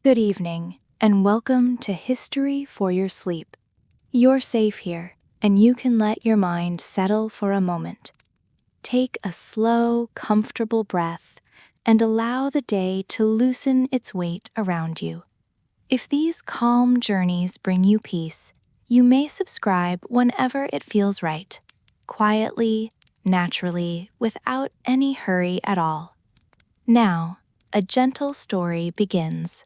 Good evening, and welcome to History for Your Sleep. You're safe here, and you can let your mind settle for a moment. Take a slow, comfortable breath and allow the day to loosen its weight around you. If these calm journeys bring you peace, you may subscribe whenever it feels right, quietly, naturally, without any hurry at all. Now, a gentle story begins.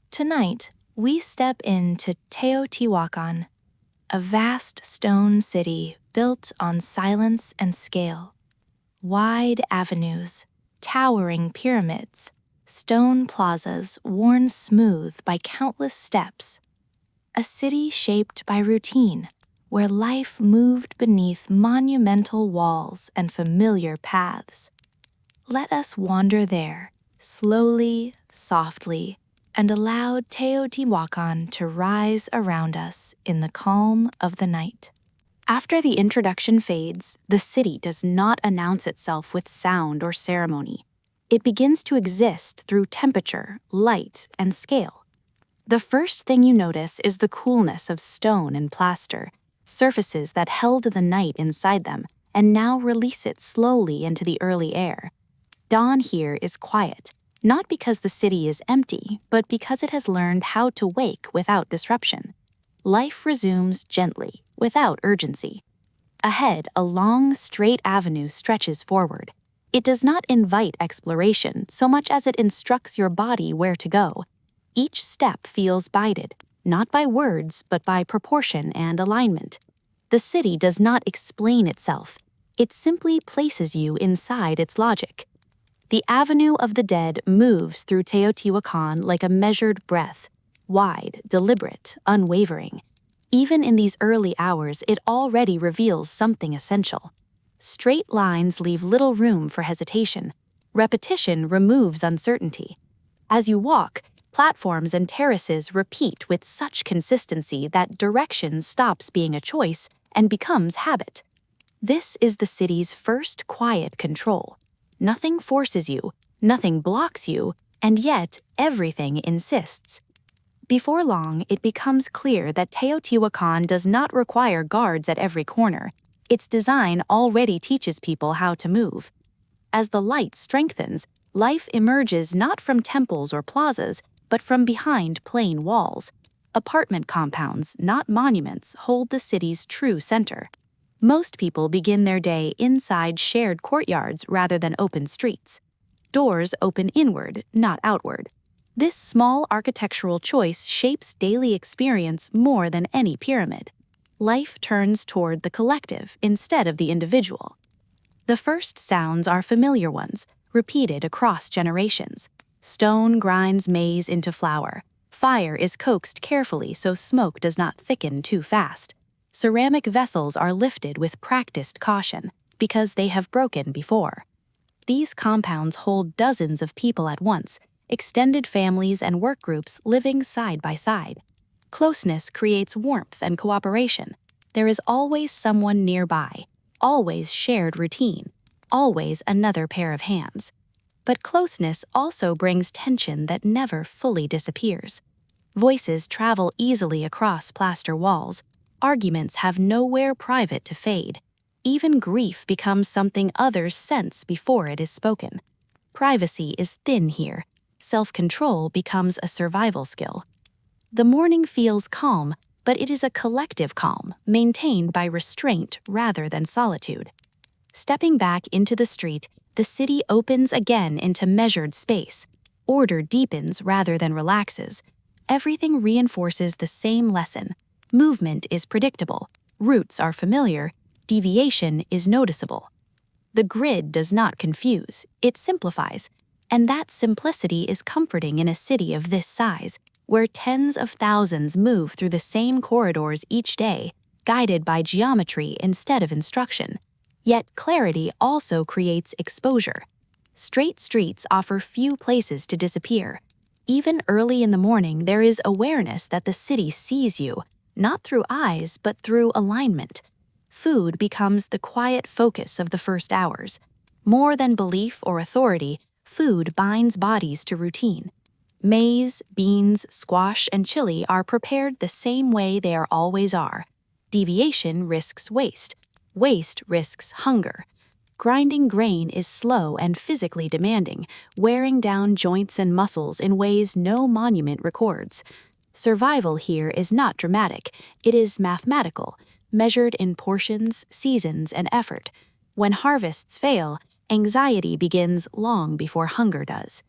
Tonight, we step into Teotihuacan, a vast stone city built on silence and scale. Wide avenues, towering pyramids, stone plazas worn smooth by countless steps. A city shaped by routine, where life moved beneath monumental walls and familiar paths. Let us wander there, slowly, softly, and allow Teotihuacan to rise around us in the calm of the night. After the introduction fades, the city does not announce itself with sound or ceremony. It begins to exist through temperature, light, and scale. The first thing you notice is the coolness of stone and plaster, surfaces that held the night inside them and now release it slowly into the early air. Dawn here is quiet, not because the city is empty, but because it has learned how to wake without disruption. Life resumes gently, without urgency. Ahead, a long, straight avenue stretches forward. It does not invite exploration so much as it instructs your body where to go. Each step feels guided, not by words, but by proportion and alignment. The city does not explain itself. It simply places you inside its logic. The Avenue of the Dead moves through Teotihuacan like a measured breath, wide, deliberate, unwavering. Even in these early hours, it already reveals something essential. Straight lines leave little room for hesitation. Repetition removes uncertainty. As you walk, platforms and terraces repeat with such consistency that direction stops being a choice and becomes habit. This is the city's first quiet control. Nothing forces you, nothing blocks you, and yet everything insists. Before long, it becomes clear that Teotihuacan does not require guards at every corner. Its design already teaches people how to move. As the light strengthens, life emerges not from temples or plazas, but from behind plain walls. Apartment compounds, not monuments, hold the city's true center. Most people begin their day inside shared courtyards rather than open streets. Doors open inward, not outward. This small architectural choice shapes daily experience more than any pyramid. Life turns toward the collective instead of the individual. The first sounds are familiar ones, repeated across generations. Stone grinds maize into flour. Fire is coaxed carefully so smoke does not thicken too fast. Ceramic vessels are lifted with practiced caution because they have broken before. These compounds hold dozens of people at once, extended families and work groups living side by side. Closeness creates warmth and cooperation. There is always someone nearby, always shared routine, always another pair of hands. But closeness also brings tension that never fully disappears. Voices travel easily across plaster walls. Arguments have nowhere private to fade. Even grief becomes something others sense before it is spoken. Privacy is thin here. Self-control becomes a survival skill. The morning feels calm, but it is a collective calm, maintained by restraint rather than solitude. Stepping back into the street, the city opens again into measured space. Order deepens rather than relaxes. Everything reinforces the same lesson. Movement is predictable, routes are familiar, deviation is noticeable. The grid does not confuse, it simplifies, and that simplicity is comforting in a city of this size, where tens of thousands move through the same corridors each day, guided by geometry instead of instruction. Yet clarity also creates exposure. Straight streets offer few places to disappear. Even early in the morning, there is awareness that the city sees you, not through eyes, but through alignment. Food becomes the quiet focus of the first hours. More than belief or authority, food binds bodies to routine. Maize, beans, squash, and chili are prepared the same way they always are. Deviation risks waste. Waste risks hunger. Grinding grain is slow and physically demanding, wearing down joints and muscles in ways no monument records. Survival here is not dramatic, it is mathematical, measured in portions, seasons, and effort. When harvests fail, anxiety begins long before hunger does.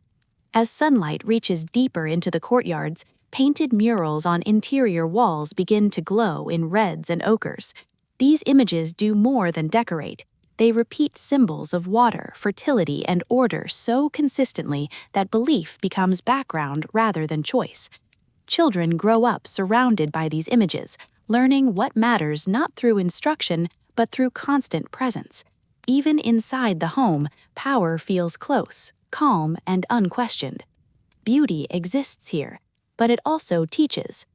As sunlight reaches deeper into the courtyards, painted murals on interior walls begin to glow in reds and ochres. These images do more than decorate. They repeat symbols of water, fertility, and order so consistently that belief becomes background rather than choice. Children grow up surrounded by these images, learning what matters not through instruction but through constant presence. Even inside the home, power feels close, calm, and unquestioned. Beauty exists here, but it also teaches.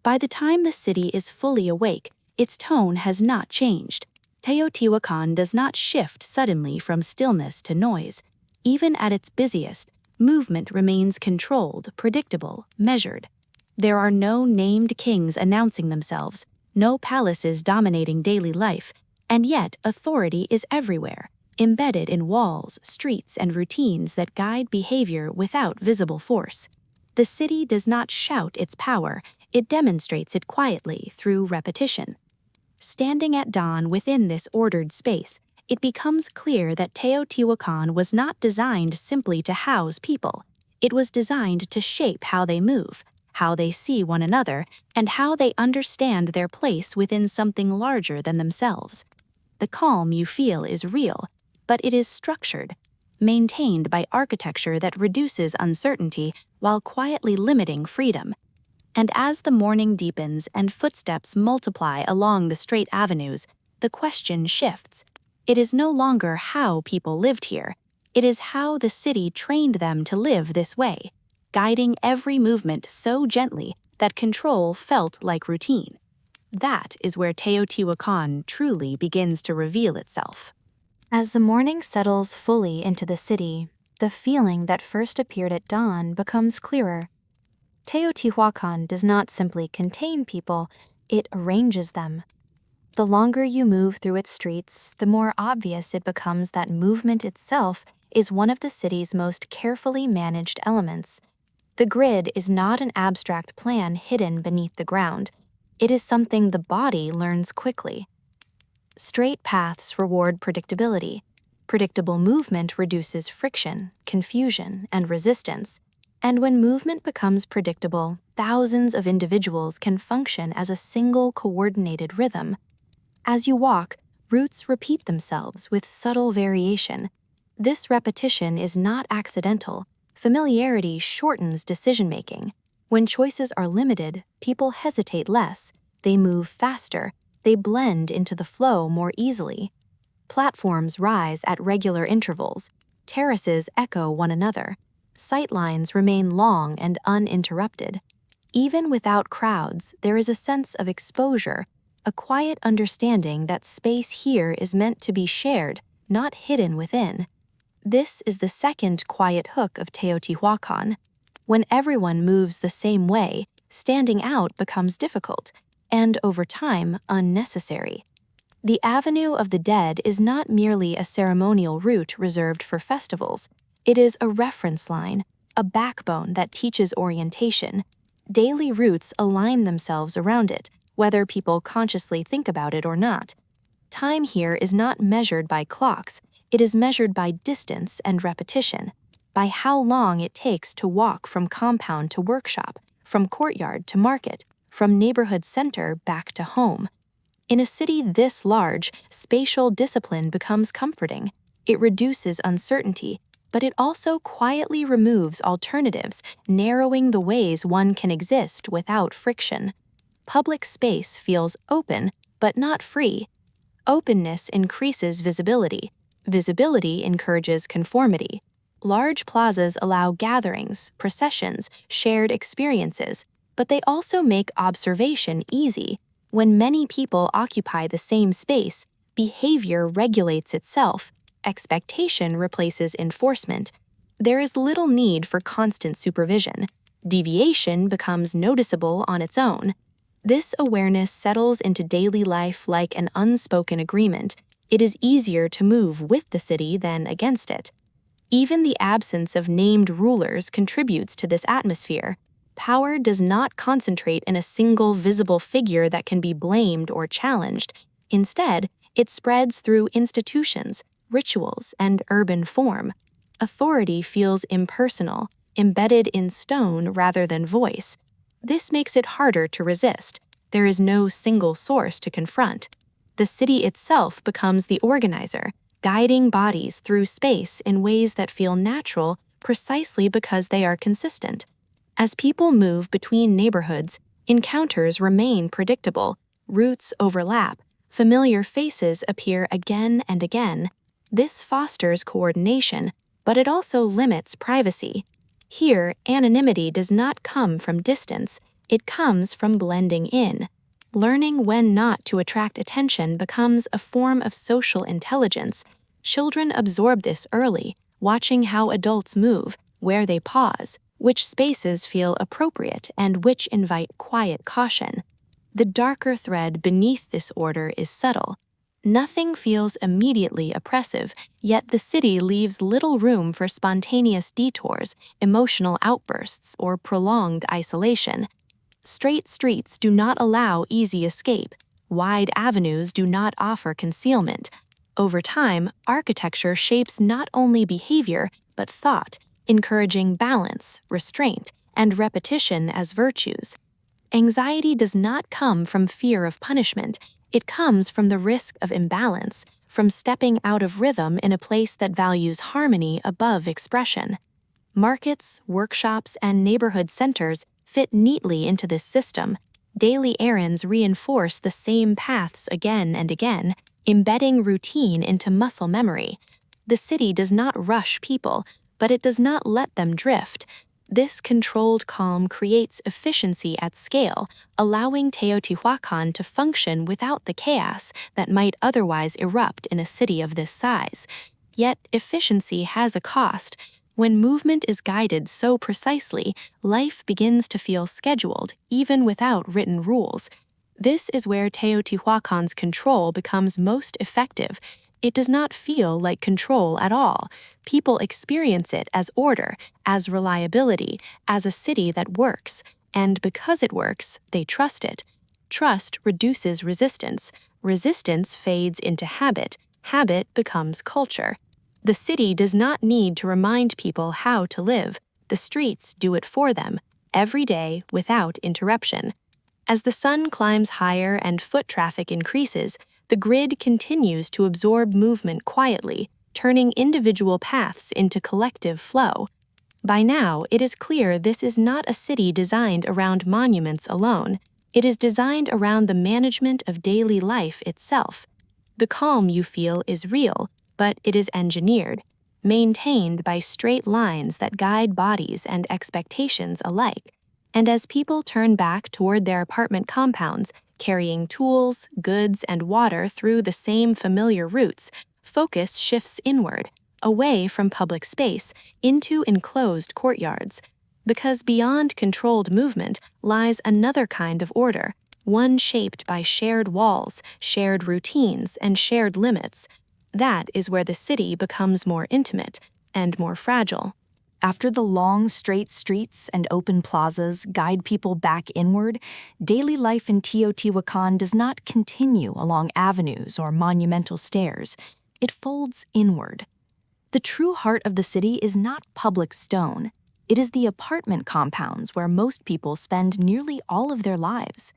By the time the city is fully awake, its tone has not changed. Teotihuacan does not shift suddenly from stillness to noise. Even at its busiest, movement remains controlled, predictable, measured. There are no named kings announcing themselves, no palaces dominating daily life, and yet authority is everywhere, embedded in walls, streets, and routines that guide behavior without visible force. The city does not shout its power, it demonstrates it quietly through repetition. Standing at dawn within this ordered space, it becomes clear that Teotihuacan was not designed simply to house people. It was designed to shape how they move, how they see one another, and how they understand their place within something larger than themselves. The calm you feel is real, but it is structured, maintained by architecture that reduces uncertainty while quietly limiting freedom. And as the morning deepens and footsteps multiply along the straight avenues, the question shifts. It is no longer how people lived here, it is how the city trained them to live this way, guiding every movement so gently that control felt like routine. That is where Teotihuacan truly begins to reveal itself. As the morning settles fully into the city, the feeling that first appeared at dawn becomes clearer. Teotihuacan does not simply contain people, it arranges them. The longer you move through its streets, the more obvious it becomes that movement itself is one of the city's most carefully managed elements. The grid is not an abstract plan hidden beneath the ground. It is something the body learns quickly. Straight paths reward predictability. Predictable movement reduces friction, confusion, and resistance. And when movement becomes predictable, thousands of individuals can function as a single coordinated rhythm. As you walk, routes repeat themselves with subtle variation. This repetition is not accidental. Familiarity shortens decision-making. When choices are limited, people hesitate less, they move faster, they blend into the flow more easily. Platforms rise at regular intervals. Terraces echo one another. Sightlines remain long and uninterrupted. Even without crowds, there is a sense of exposure, a quiet understanding that space here is meant to be shared, not hidden within. This is the second quiet hook of Teotihuacan. When everyone moves the same way, standing out becomes difficult, and over time, unnecessary. The Avenue of the Dead is not merely a ceremonial route reserved for festivals. It is a reference line, a backbone that teaches orientation. Daily routes align themselves around it, whether people consciously think about it or not. Time here is not measured by clocks, it is measured by distance and repetition, by how long it takes to walk from compound to workshop, from courtyard to market, from neighborhood center back to home. In a city this large, spatial discipline becomes comforting. It reduces uncertainty, but it also quietly removes alternatives, narrowing the ways one can exist without friction. Public space feels open, but not free. Openness increases visibility. Visibility encourages conformity. Large plazas allow gatherings, processions, shared experiences, but they also make observation easy. When many people occupy the same space, behavior regulates itself. Expectation replaces enforcement. There is little need for constant supervision. Deviation becomes noticeable on its own. This awareness settles into daily life like an unspoken agreement. It is easier to move with the city than against it. Even the absence of named rulers contributes to this atmosphere. Power does not concentrate in a single visible figure that can be blamed or challenged. Instead, it spreads through institutions, rituals, and urban form. Authority feels impersonal, embedded in stone rather than voice. This makes it harder to resist. There is no single source to confront. The city itself becomes the organizer, guiding bodies through space in ways that feel natural precisely because they are consistent. As people move between neighborhoods, encounters remain predictable, routes overlap, familiar faces appear again and again. This fosters coordination, but it also limits privacy. Here, anonymity does not come from distance, it comes from blending in. Learning when not to attract attention becomes a form of social intelligence. Children absorb this early, watching how adults move, where they pause, which spaces feel appropriate, and which invite quiet caution. The darker thread beneath this order is subtle. Nothing feels immediately oppressive, yet the city leaves little room for spontaneous detours, emotional outbursts, or prolonged isolation. Straight streets do not allow easy escape. Wide avenues do not offer concealment. Over time, architecture shapes not only behavior, but thought, encouraging balance, restraint, and repetition as virtues. Anxiety does not come from fear of punishment, it comes from the risk of imbalance, from stepping out of rhythm in a place that values harmony above expression. Markets, workshops, and neighborhood centers fit neatly into this system. Daily errands reinforce the same paths again and again, embedding routine into muscle memory. The city does not rush people, but it does not let them drift. This controlled calm creates efficiency at scale, allowing Teotihuacan to function without the chaos that might otherwise erupt in a city of this size. Yet efficiency has a cost. When movement is guided so precisely, life begins to feel scheduled, even without written rules. This is where Teotihuacan's control becomes most effective. It does not feel like control at all. People experience it as order, as reliability, as a city that works. And because it works, they trust it. Trust reduces resistance. Resistance fades into habit. Habit becomes culture. The city does not need to remind people how to live. The streets do it for them, every day without interruption. As the sun climbs higher and foot traffic increases, the grid continues to absorb movement quietly, turning individual paths into collective flow. By now, it is clear this is not a city designed around monuments alone. It is designed around the management of daily life itself. The calm you feel is real, but it is engineered, maintained by straight lines that guide bodies and expectations alike. And as people turn back toward their apartment compounds, carrying tools, goods, and water through the same familiar routes, focus shifts inward, away from public space, into enclosed courtyards. Because beyond controlled movement lies another kind of order, one shaped by shared walls, shared routines, and shared limits. That is where the city becomes more intimate and more fragile. After the long, straight streets and open plazas guide people back inward, daily life in Teotihuacan does not continue along avenues or monumental stairs. It folds inward. The true heart of the city is not public stone. It is the apartment compounds where most people spend nearly all of their lives.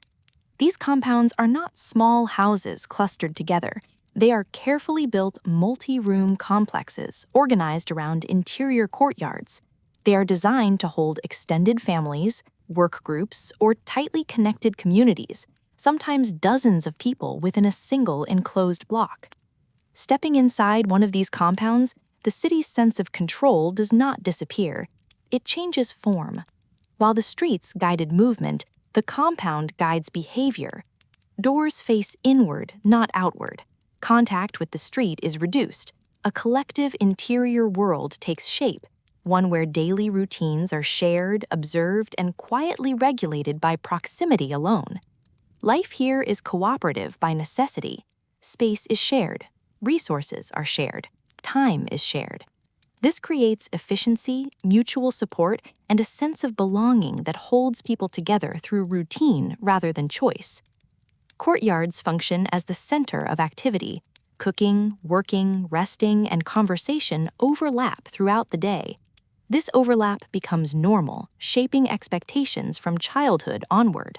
These compounds are not small houses clustered together. They are carefully built multi-room complexes organized around interior courtyards. They are designed to hold extended families, work groups, or tightly connected communities, sometimes dozens of people within a single enclosed block. Stepping inside one of these compounds, the city's sense of control does not disappear. It changes form. While the streets guided movement, the compound guides behavior. Doors face inward, not outward. Contact with the street is reduced. A collective interior world takes shape. one where daily routines are shared, observed, and quietly regulated by proximity alone. Life here is cooperative by necessity. Space is shared, resources are shared, time is shared. This creates efficiency, mutual support, and a sense of belonging that holds people together through routine rather than choice. Courtyards function as the center of activity. Cooking, working, resting, and conversation overlap throughout the day. This overlap becomes normal, shaping expectations from childhood onward.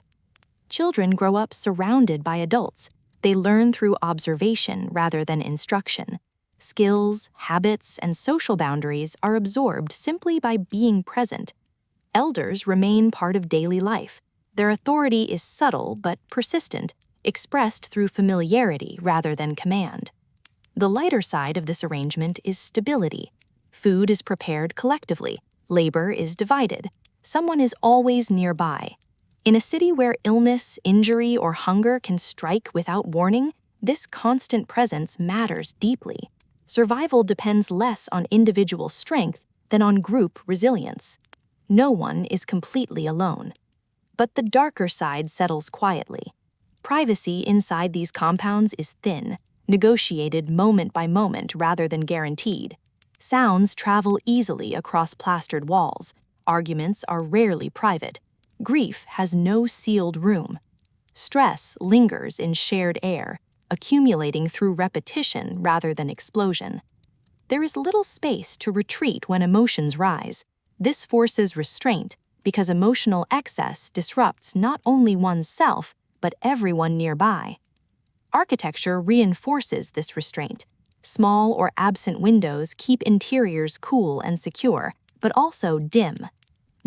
Children grow up surrounded by adults. They learn through observation rather than instruction. Skills, habits, and social boundaries are absorbed simply by being present. Elders remain part of daily life. Their authority is subtle but persistent, expressed through familiarity rather than command. The lighter side of this arrangement is stability. Food is prepared collectively. Labor is divided. Someone is always nearby. In a city where illness, injury, or hunger can strike without warning, this constant presence matters deeply. Survival depends less on individual strength than on group resilience. No one is completely alone. But the darker side settles quietly. Privacy inside these compounds is thin, negotiated moment by moment rather than guaranteed. Sounds travel easily across plastered walls. Arguments are rarely private. Grief has no sealed room. Stress lingers in shared air, accumulating through repetition rather than explosion. There is little space to retreat when emotions rise. This forces restraint because emotional excess disrupts not only oneself, but everyone nearby. Architecture reinforces this restraint. Small or absent windows keep interiors cool and secure, but also dim.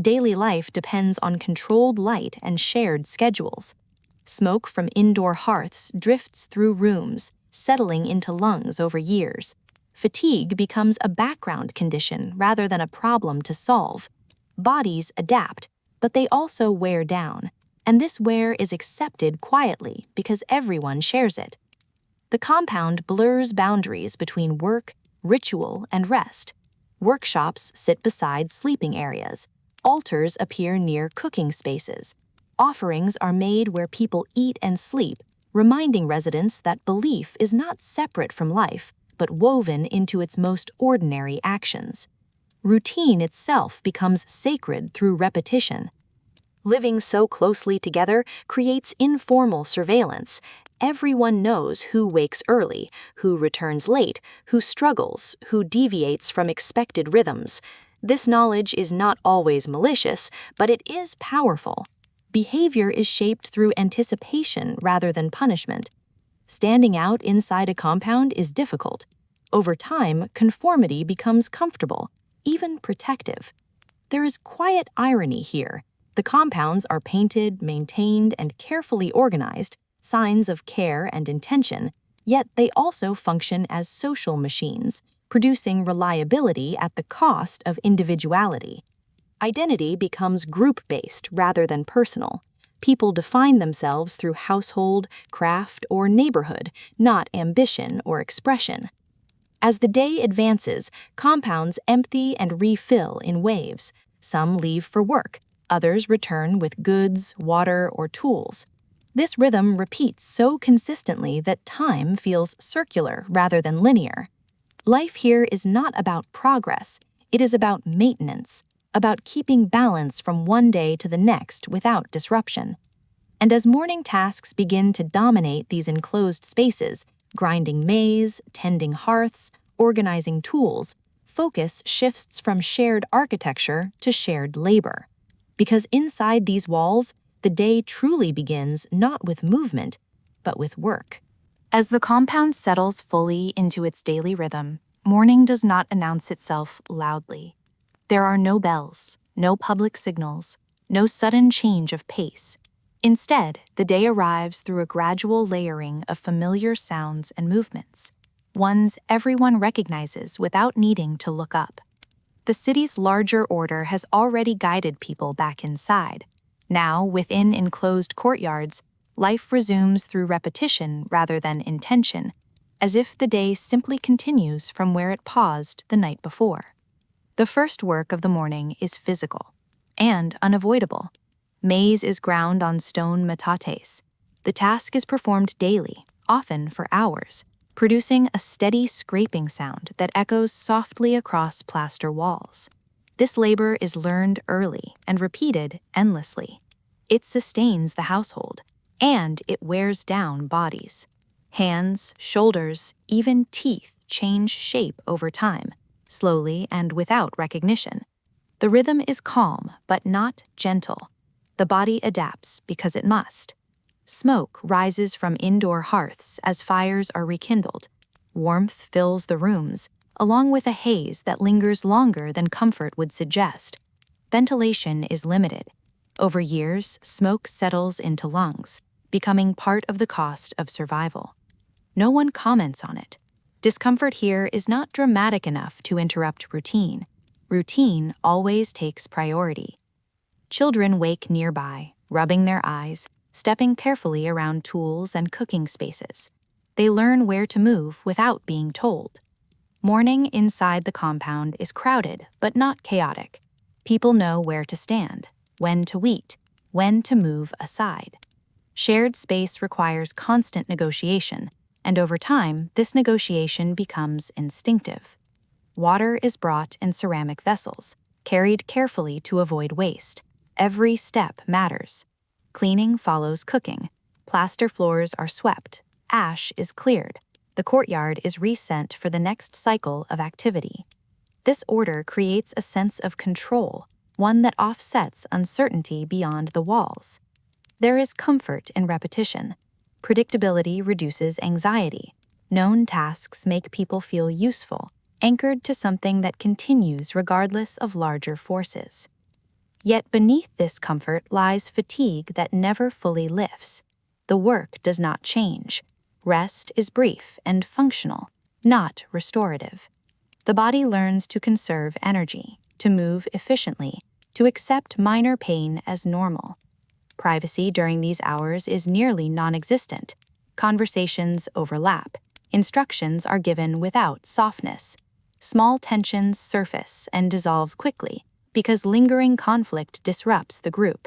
Daily life depends on controlled light and shared schedules. Smoke from indoor hearths drifts through rooms, settling into lungs over years. Fatigue becomes a background condition rather than a problem to solve. Bodies adapt, but they also wear down, and this wear is accepted quietly because everyone shares it. The compound blurs boundaries between work, ritual, and rest. Workshops sit beside sleeping areas. Altars appear near cooking spaces. Offerings are made where people eat and sleep, reminding residents that belief is not separate from life, but woven into its most ordinary actions. Routine itself becomes sacred through repetition. Living so closely together creates informal surveillance. Everyone knows who wakes early, who returns late, who struggles, who deviates from expected rhythms. This knowledge is not always malicious, but it is powerful. Behavior is shaped through anticipation rather than punishment. Standing out inside a compound is difficult. Over time, conformity becomes comfortable, even protective. There is quiet irony here. The compounds are painted, maintained, and carefully organized, signs of care and intention, yet they also function as social machines, producing reliability at the cost of individuality. Identity becomes group-based rather than personal. People define themselves through household, craft, or neighborhood, not ambition or expression. As the day advances, compounds empty and refill in waves. Some leave for work, others return with goods, water, or tools. This rhythm repeats so consistently that time feels circular rather than linear. Life here is not about progress, it is about maintenance, about keeping balance from one day to the next without disruption. And as morning tasks begin to dominate these enclosed spaces, grinding maize, tending hearths, organizing tools, focus shifts from shared architecture to shared labor. Because inside these walls, the day truly begins not with movement, but with work. As the compound settles fully into its daily rhythm, morning does not announce itself loudly. There are no bells, no public signals, no sudden change of pace. Instead, the day arrives through a gradual layering of familiar sounds and movements, ones everyone recognizes without needing to look up. The city's larger order has already guided people back inside. Now, within enclosed courtyards, life resumes through repetition rather than intention, as if the day simply continues from where it paused the night before. The first work of the morning is physical and unavoidable. Maize is ground on stone metates. The task is performed daily, often for hours, producing a steady scraping sound that echoes softly across plaster walls. This labor is learned early and repeated endlessly. It sustains the household, and it wears down bodies. Hands, shoulders, even teeth change shape over time, slowly and without recognition. The rhythm is calm, but not gentle. The body adapts because it must. Smoke rises from indoor hearths as fires are rekindled. Warmth fills the rooms, along with a haze that lingers longer than comfort would suggest. Ventilation is limited. Over years, smoke settles into lungs, becoming part of the cost of survival. No one comments on it. Discomfort here is not dramatic enough to interrupt routine. Routine always takes priority. Children wake nearby, rubbing their eyes, stepping carefully around tools and cooking spaces. They learn where to move without being told. Morning inside the compound is crowded but not chaotic. People know where to stand, when to wait, when to move aside. Shared space requires constant negotiation, and over time, this negotiation becomes instinctive. Water is brought in ceramic vessels, carried carefully to avoid waste. Every step matters. Cleaning follows cooking. Plaster floors are swept. Ash is cleared. The courtyard is resent for the next cycle of activity. This order creates a sense of control, one that offsets uncertainty beyond the walls. There is comfort in repetition. Predictability reduces anxiety. Known tasks make people feel useful, anchored to something that continues regardless of larger forces. Yet beneath this comfort lies fatigue that never fully lifts. The work does not change. Rest is brief and functional, not restorative. The body learns to conserve energy, to move efficiently, to accept minor pain as normal. Privacy during these hours is nearly non-existent. Conversations overlap. Instructions are given without softness. Small tensions surface and dissolve quickly because lingering conflict disrupts the group.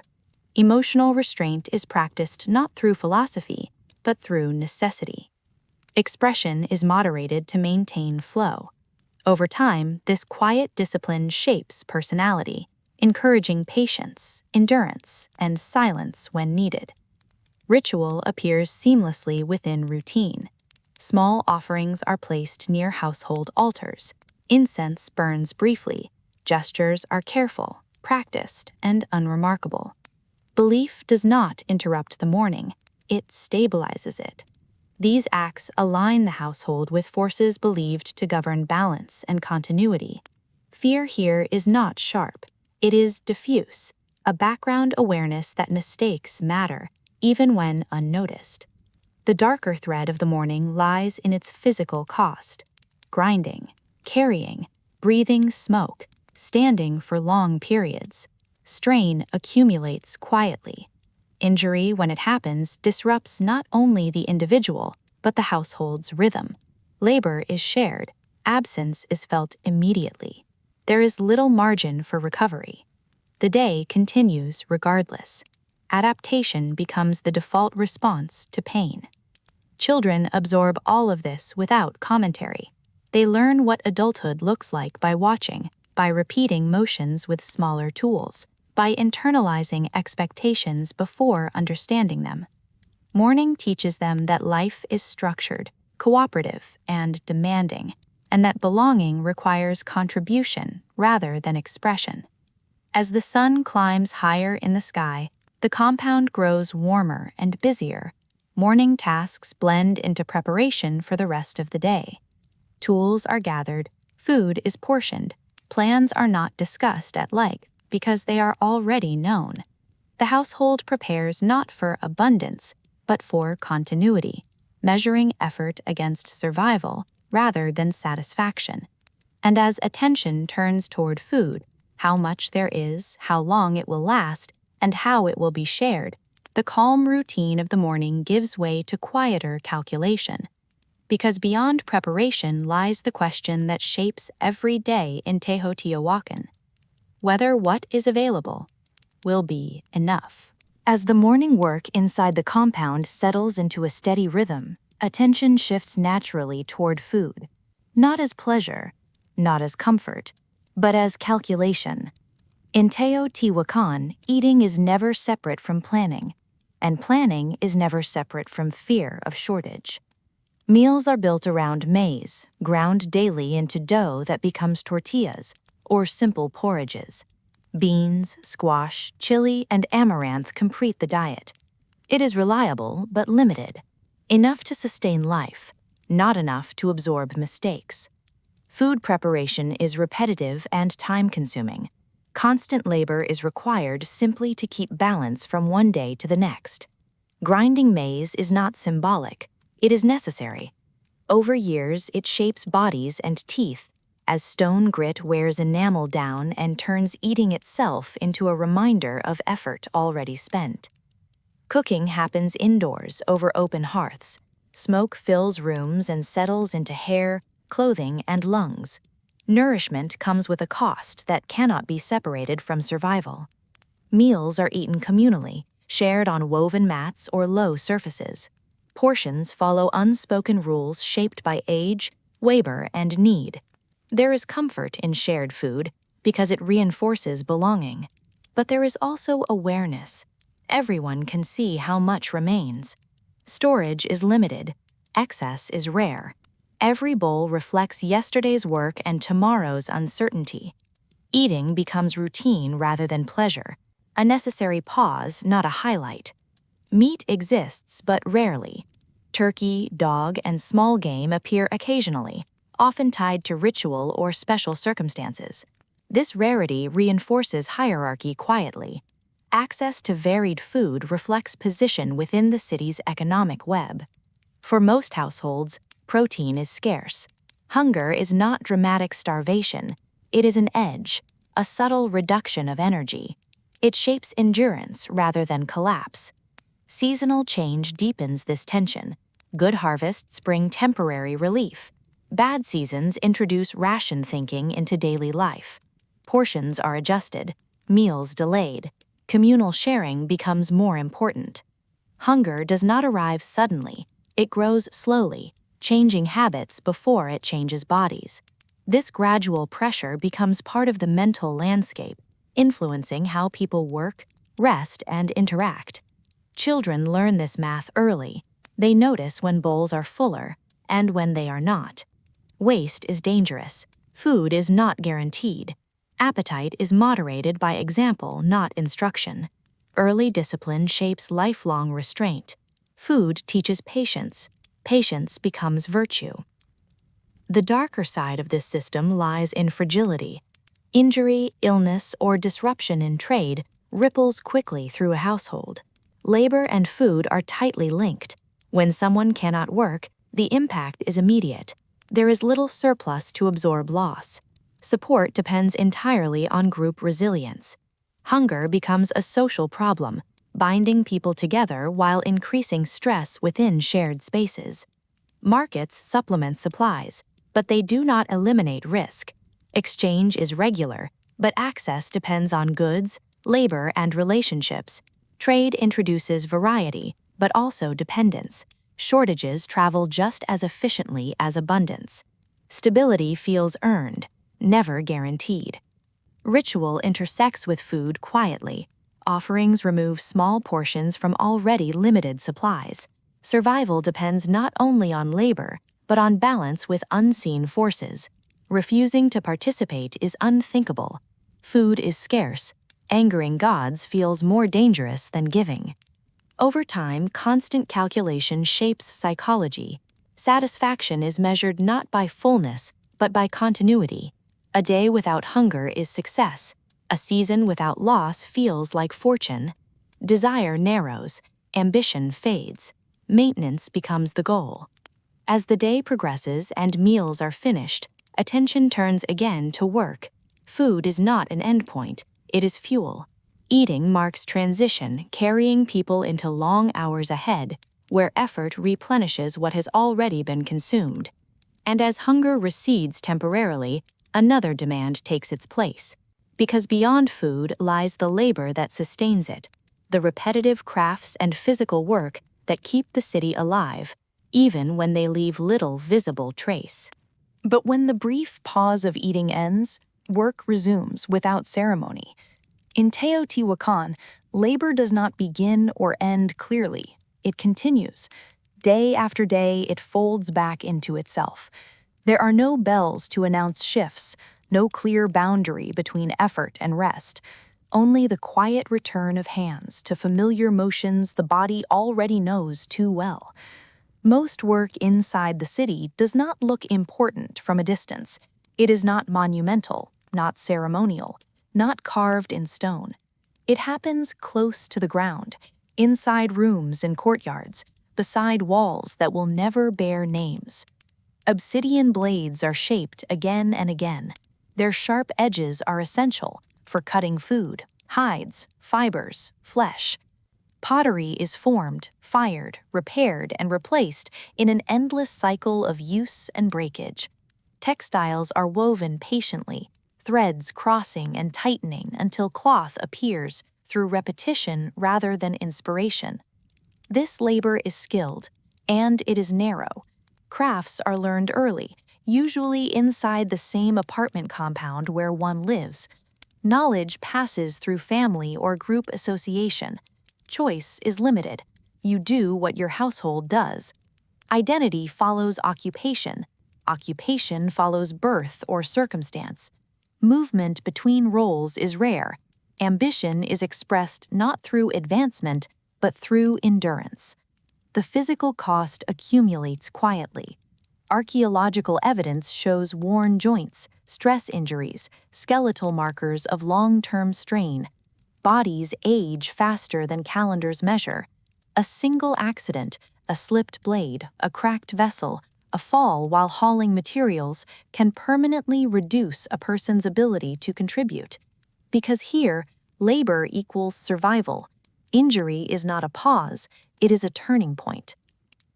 Emotional restraint is practiced not through philosophy, but through necessity. Expression is moderated to maintain flow. Over time, this quiet discipline shapes personality, encouraging patience, endurance, and silence when needed. Ritual appears seamlessly within routine. Small offerings are placed near household altars. Incense burns briefly. Gestures are careful, practiced, and unremarkable. Belief does not interrupt the morning, it stabilizes it. These acts align the household with forces believed to govern balance and continuity. Fear here is not sharp, it is diffuse, a background awareness that mistakes matter, even when unnoticed. The darker thread of the morning lies in its physical cost. Grinding, carrying, breathing smoke, standing for long periods. Strain accumulates quietly. Injury, when it happens, disrupts not only the individual, but the household's rhythm. Labor is shared. Absence is felt immediately. There is little margin for recovery. The day continues regardless. Adaptation becomes the default response to pain. Children absorb all of this without commentary. They learn what adulthood looks like by watching, by repeating motions with smaller tools, by internalizing expectations before understanding them. Morning teaches them that life is structured, cooperative, and demanding, and that belonging requires contribution rather than expression. As the sun climbs higher in the sky, the compound grows warmer and busier. Morning tasks blend into preparation for the rest of the day. Tools are gathered, food is portioned, plans are not discussed at length because they are already known. The household prepares not for abundance, but for continuity, measuring effort against survival rather than satisfaction. And as attention turns toward food, how much there is, how long it will last, and how it will be shared, the calm routine of the morning gives way to quieter calculation. because beyond preparation lies the question that shapes every day in Teotihuacan: whether what is available will be enough. As the morning work inside the compound settles into a steady rhythm, attention shifts naturally toward food, not as pleasure, not as comfort, but as calculation. In Teotihuacan, eating is never separate from planning, and planning is never separate from fear of shortage. Meals are built around maize, ground daily into dough that becomes tortillas, or simple porridges. Beans, squash, chili, and amaranth complete the diet. It is reliable but limited, enough to sustain life, not enough to absorb mistakes. Food preparation is repetitive and time-consuming. Constant labor is required simply to keep balance from one day to the next. Grinding maize is not symbolic, it is necessary. Over years, it shapes bodies and teeth, as stone grit wears enamel down and turns eating itself into a reminder of effort already spent. Cooking happens indoors over open hearths. Smoke fills rooms and settles into hair, clothing, and lungs. Nourishment comes with a cost that cannot be separated from survival. Meals are eaten communally, shared on woven mats or low surfaces. Portions follow unspoken rules shaped by age, labor, and need. There is comfort in shared food because it reinforces belonging. But there is also awareness. Everyone can see how much remains. Storage is limited. Excess is rare. Every bowl reflects yesterday's work and tomorrow's uncertainty. Eating becomes routine rather than pleasure, a necessary pause, not a highlight. Meat exists, but rarely. Turkey, dog, and small game appear occasionally, often tied to ritual or special circumstances. This rarity reinforces hierarchy quietly. Access to varied food reflects position within the city's economic web. For most households, protein is scarce. Hunger is not dramatic starvation, it is an edge, a subtle reduction of energy. It shapes endurance rather than collapse. Seasonal change deepens this tension. Good harvests bring temporary relief. Bad seasons introduce ration thinking into daily life. Portions are adjusted, meals delayed. Communal sharing becomes more important. Hunger does not arrive suddenly, it grows slowly, changing habits before it changes bodies. This gradual pressure becomes part of the mental landscape, influencing how people work, rest, and interact. Children learn this math early. They notice when bowls are fuller and when they are not. Waste is dangerous. Food is not guaranteed. Appetite is moderated by example, not instruction. Early discipline shapes lifelong restraint. Food teaches patience. Patience becomes virtue. The darker side of this system lies in fragility. Injury, illness, or disruption in trade ripples quickly through a household. Labor and food are tightly linked. When someone cannot work, the impact is immediate. There is little surplus to absorb loss. Support depends entirely on group resilience. Hunger becomes a social problem, binding people together while increasing stress within shared spaces. Markets supplement supplies, but they do not eliminate risk. Exchange is regular, but access depends on goods, labor, and relationships. Trade introduces variety, but also dependence. Shortages travel just as efficiently as abundance. Stability feels earned, never guaranteed. Ritual intersects with food quietly. Offerings remove small portions from already limited supplies. Survival depends not only on labor, but on balance with unseen forces. Refusing to participate is unthinkable. Food is scarce. Angering gods feels more dangerous than giving. Over time, constant calculation shapes psychology. Satisfaction is measured not by fullness, but by continuity. A day without hunger is success. A season without loss feels like fortune. Desire narrows, ambition fades. Maintenance becomes the goal. As the day progresses and meals are finished, attention turns again to work. Food is not an endpoint, it is fuel. Eating marks transition, carrying people into long hours ahead, where effort replenishes what has already been consumed. And as hunger recedes temporarily, another demand takes its place. Because beyond food lies the labor that sustains it, the repetitive crafts and physical work that keep the city alive, even when they leave little visible trace. But when the brief pause of eating ends, work resumes without ceremony. In Teotihuacan, labor does not begin or end clearly. It continues. Day after day, it folds back into itself. There are no bells to announce shifts, no clear boundary between effort and rest, only the quiet return of hands to familiar motions the body already knows too well. Most work inside the city does not look important from a distance. It is not monumental, not ceremonial, not carved in stone. It happens close to the ground, inside rooms and courtyards, beside walls that will never bear names. Obsidian blades are shaped again and again. Their sharp edges are essential for cutting food, hides, fibers, flesh. Pottery is formed, fired, repaired, and replaced in an endless cycle of use and breakage. Textiles are woven patiently, threads crossing and tightening until cloth appears through repetition rather than inspiration. This labor is skilled, and it is narrow. Crafts are learned early, usually inside the same apartment compound where one lives. Knowledge passes through family or group association. Choice is limited. You do what your household does. Identity follows occupation. Occupation follows birth or circumstance. Movement between roles is rare. Ambition is expressed not through advancement, but through endurance. The physical cost accumulates quietly. Archaeological evidence shows worn joints, stress injuries, skeletal markers of long-term strain. Bodies age faster than calendars measure. A single accident, a slipped blade, a cracked vessel, a fall while hauling materials can permanently reduce a person's ability to contribute. Because here, labor equals survival. Injury is not a pause, it is a turning point.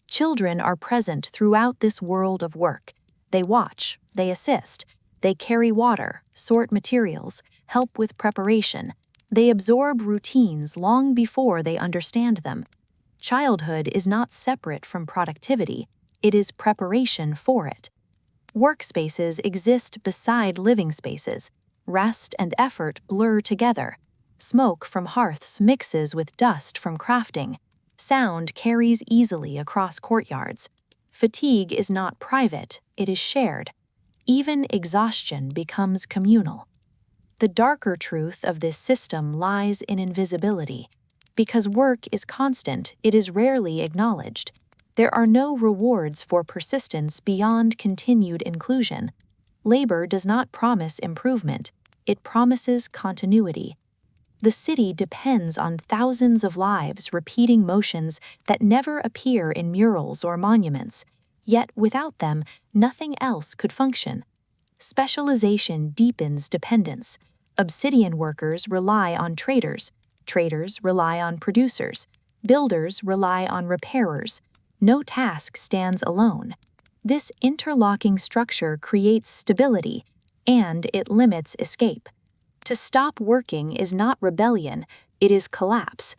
Children are present throughout this world of work. They watch, they assist, they carry water, sort materials, help with preparation. They absorb routines long before they understand them. Childhood is not separate from productivity, it is preparation for it. Workspaces exist beside living spaces. Rest and effort blur together. Smoke from hearths mixes with dust from crafting. Sound carries easily across courtyards. Fatigue is not private, it is shared. Even exhaustion becomes communal. The darker truth of this system lies in invisibility. Because work is constant, it is rarely acknowledged. There are no rewards for persistence beyond continued inclusion. Labor does not promise improvement, it promises continuity. The city depends on thousands of lives repeating motions that never appear in murals or monuments, yet without them, nothing else could function. Specialization deepens dependence. Obsidian workers rely on traders rely on producers, builders rely on repairers. No task stands alone. This interlocking structure creates stability, and it limits escape. To stop working is not rebellion, it is collapse.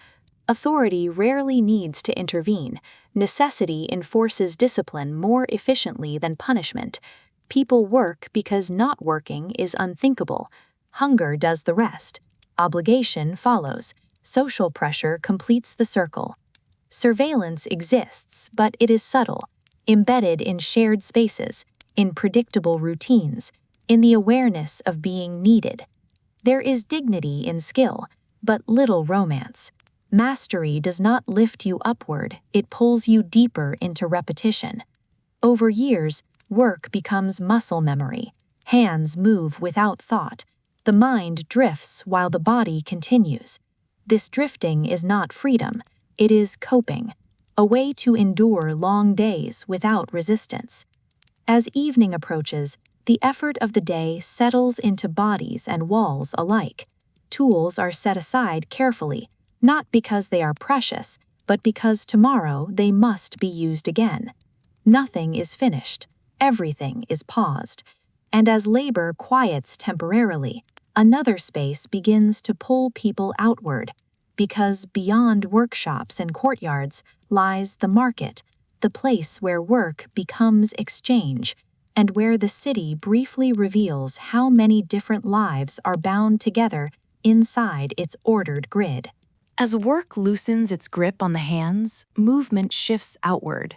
Authority rarely needs to intervene. Necessity enforces discipline more efficiently than punishment. People work because not working is unthinkable. Hunger does the rest. Obligation follows. Social pressure completes the circle. Surveillance exists, but it is subtle, embedded in shared spaces, in predictable routines, in the awareness of being needed. There is dignity in skill, but little romance. Mastery does not lift you upward, it pulls you deeper into repetition. Over years, work becomes muscle memory. Hands move without thought. The mind drifts while the body continues. This drifting is not freedom, it is coping, a way to endure long days without resistance. As evening approaches, the effort of the day settles into bodies and walls alike. Tools are set aside carefully, not because they are precious, but because tomorrow they must be used again. Nothing is finished, everything is paused, and as labor quiets temporarily, another space begins to pull people outward, because beyond workshops and courtyards lies the market, the place where work becomes exchange, and where the city briefly reveals how many different lives are bound together inside its ordered grid. As work loosens its grip on the hands, movement shifts outward.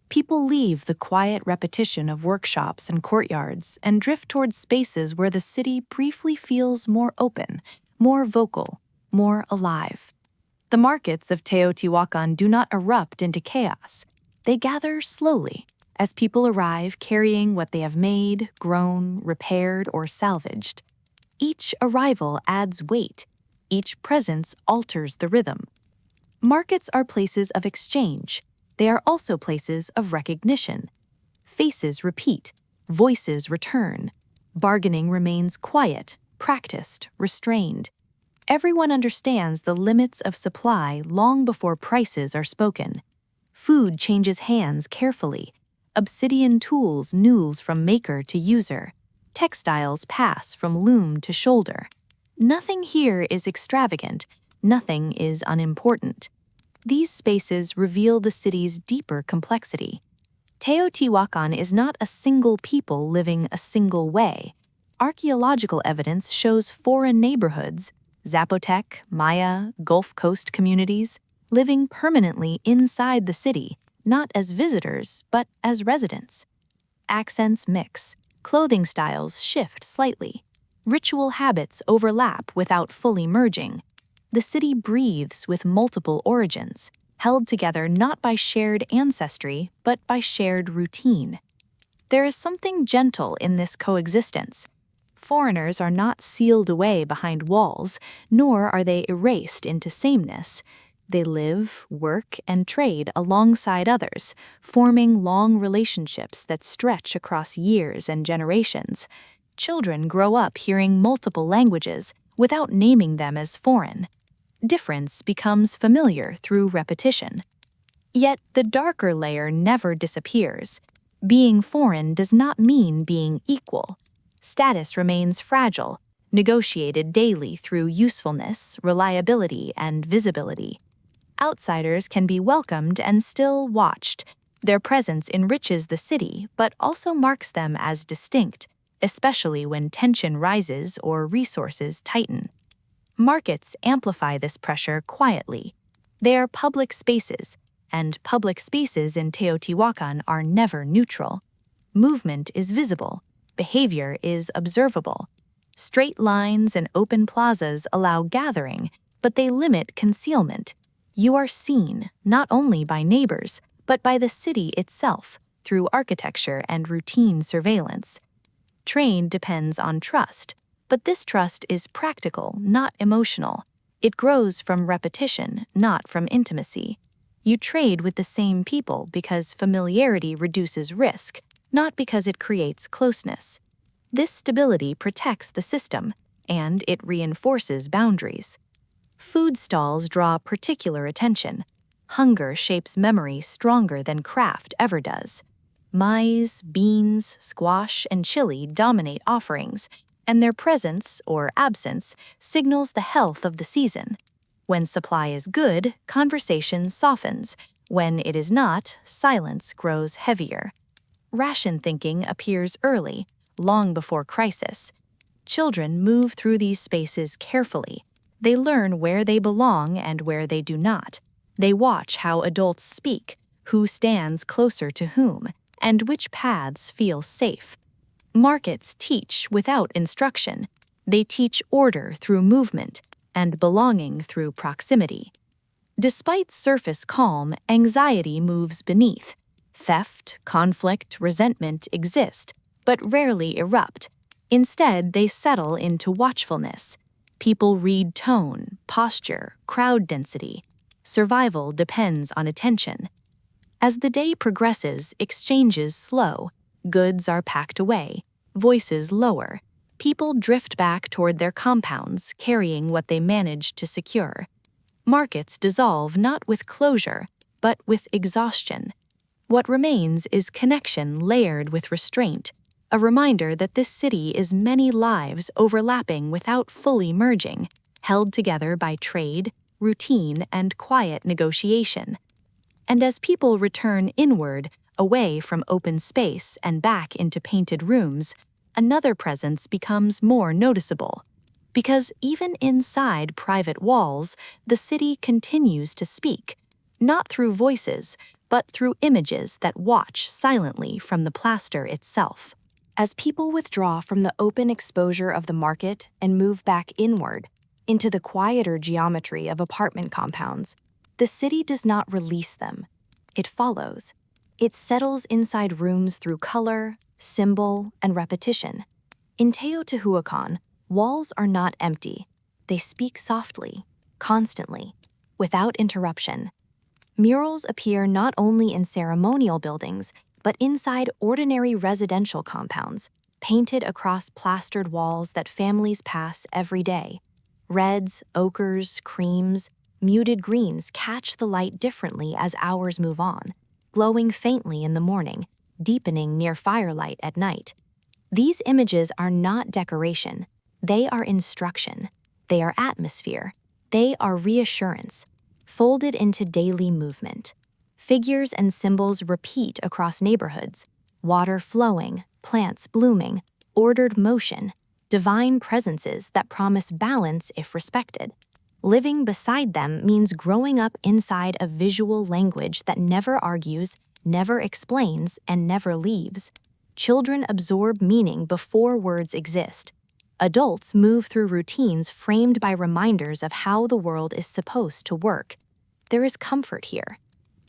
People leave the quiet repetition of workshops and courtyards and drift towards spaces where the city briefly feels more open, more vocal, more alive. The markets of Teotihuacan do not erupt into chaos. They gather slowly, as people arrive carrying what they have made, grown, repaired, or salvaged. Each arrival adds weight. Each presence alters the rhythm. Markets are places of exchange. They are also places of recognition. Faces repeat, voices return. Bargaining remains quiet, practiced, restrained. Everyone understands the limits of supply long before prices are spoken. Food changes hands carefully. Obsidian tools noose from maker to user. Textiles pass from loom to shoulder. Nothing here is extravagant. Nothing is unimportant. These spaces reveal the city's deeper complexity. Teotihuacan is not a single people living a single way. Archaeological evidence shows foreign neighborhoods, Zapotec, Maya, Gulf Coast communities, living permanently inside the city, not as visitors, but as residents. Accents mix, clothing styles shift slightly, ritual habits overlap without fully merging. The city breathes with multiple origins, held together not by shared ancestry, but by shared routine. There is something gentle in this coexistence. Foreigners are not sealed away behind walls, nor are they erased into sameness. They live, work, and trade alongside others, forming long relationships that stretch across years and generations. Children grow up hearing multiple languages without naming them as foreign. Difference becomes familiar through repetition. Yet the darker layer never disappears. Being foreign does not mean being equal. Status remains fragile, negotiated daily through usefulness, reliability, and visibility. Outsiders can be welcomed and still watched. Their presence enriches the city, but also marks them as distinct, especially when tension rises or resources tighten. Markets amplify this pressure quietly. They are public spaces, and public spaces in Teotihuacan are never neutral. Movement is visible, behavior is observable. Straight lines and open plazas allow gathering, but they limit concealment. You are seen not only by neighbors, but by the city itself through architecture and routine surveillance. Trade depends on trust, but this trust is practical, not emotional. It grows from repetition, not from intimacy. You trade with the same people because familiarity reduces risk, not because it creates closeness. This stability protects the system, and it reinforces boundaries. Food stalls draw particular attention. Hunger shapes memory stronger than craft ever does. Maize, beans, squash, and chili dominate offerings, and their presence, or absence, signals the health of the season. When supply is good, conversation softens. When it is not, silence grows heavier. Ration thinking appears early, long before crisis. Children move through these spaces carefully. They learn where they belong and where they do not. They watch how adults speak, who stands closer to whom, and which paths feel safe. Markets teach without instruction. They teach order through movement and belonging through proximity. Despite surface calm, anxiety moves beneath. Theft, conflict, resentment exist, but rarely erupt. Instead, they settle into watchfulness. People read tone, posture, crowd density. Survival depends on attention. As the day progresses, exchanges slow. Goods are packed away, voices lower. People drift back toward their compounds, carrying what they managed to secure. Markets dissolve not with closure, but with exhaustion. What remains is connection layered with restraint, a reminder that this city is many lives overlapping without fully merging, held together by trade, routine, and quiet negotiation. And as people return inward, away from open space and back into painted rooms, another presence becomes more noticeable. Because even inside private walls, the city continues to speak, not through voices, but through images that watch silently from the plaster itself. As people withdraw from the open exposure of the market and move back inward, into the quieter geometry of apartment compounds, the city does not release them. It follows. It settles inside rooms through color, symbol, and repetition. In Teotihuacan, walls are not empty. They speak softly, constantly, without interruption. Murals appear not only in ceremonial buildings, but inside ordinary residential compounds, painted across plastered walls that families pass every day. Reds, ochres, creams, muted greens catch the light differently as hours move on, glowing faintly in the morning, deepening near firelight at night. These images are not decoration. They are instruction. They are atmosphere. They are reassurance, folded into daily movement. Figures and symbols repeat across neighborhoods: water flowing, plants blooming, ordered motion, divine presences that promise balance if respected. Living beside them means growing up inside a visual language that never argues, never explains, and never leaves. Children absorb meaning before words exist. Adults move through routines framed by reminders of how the world is supposed to work. There is comfort here.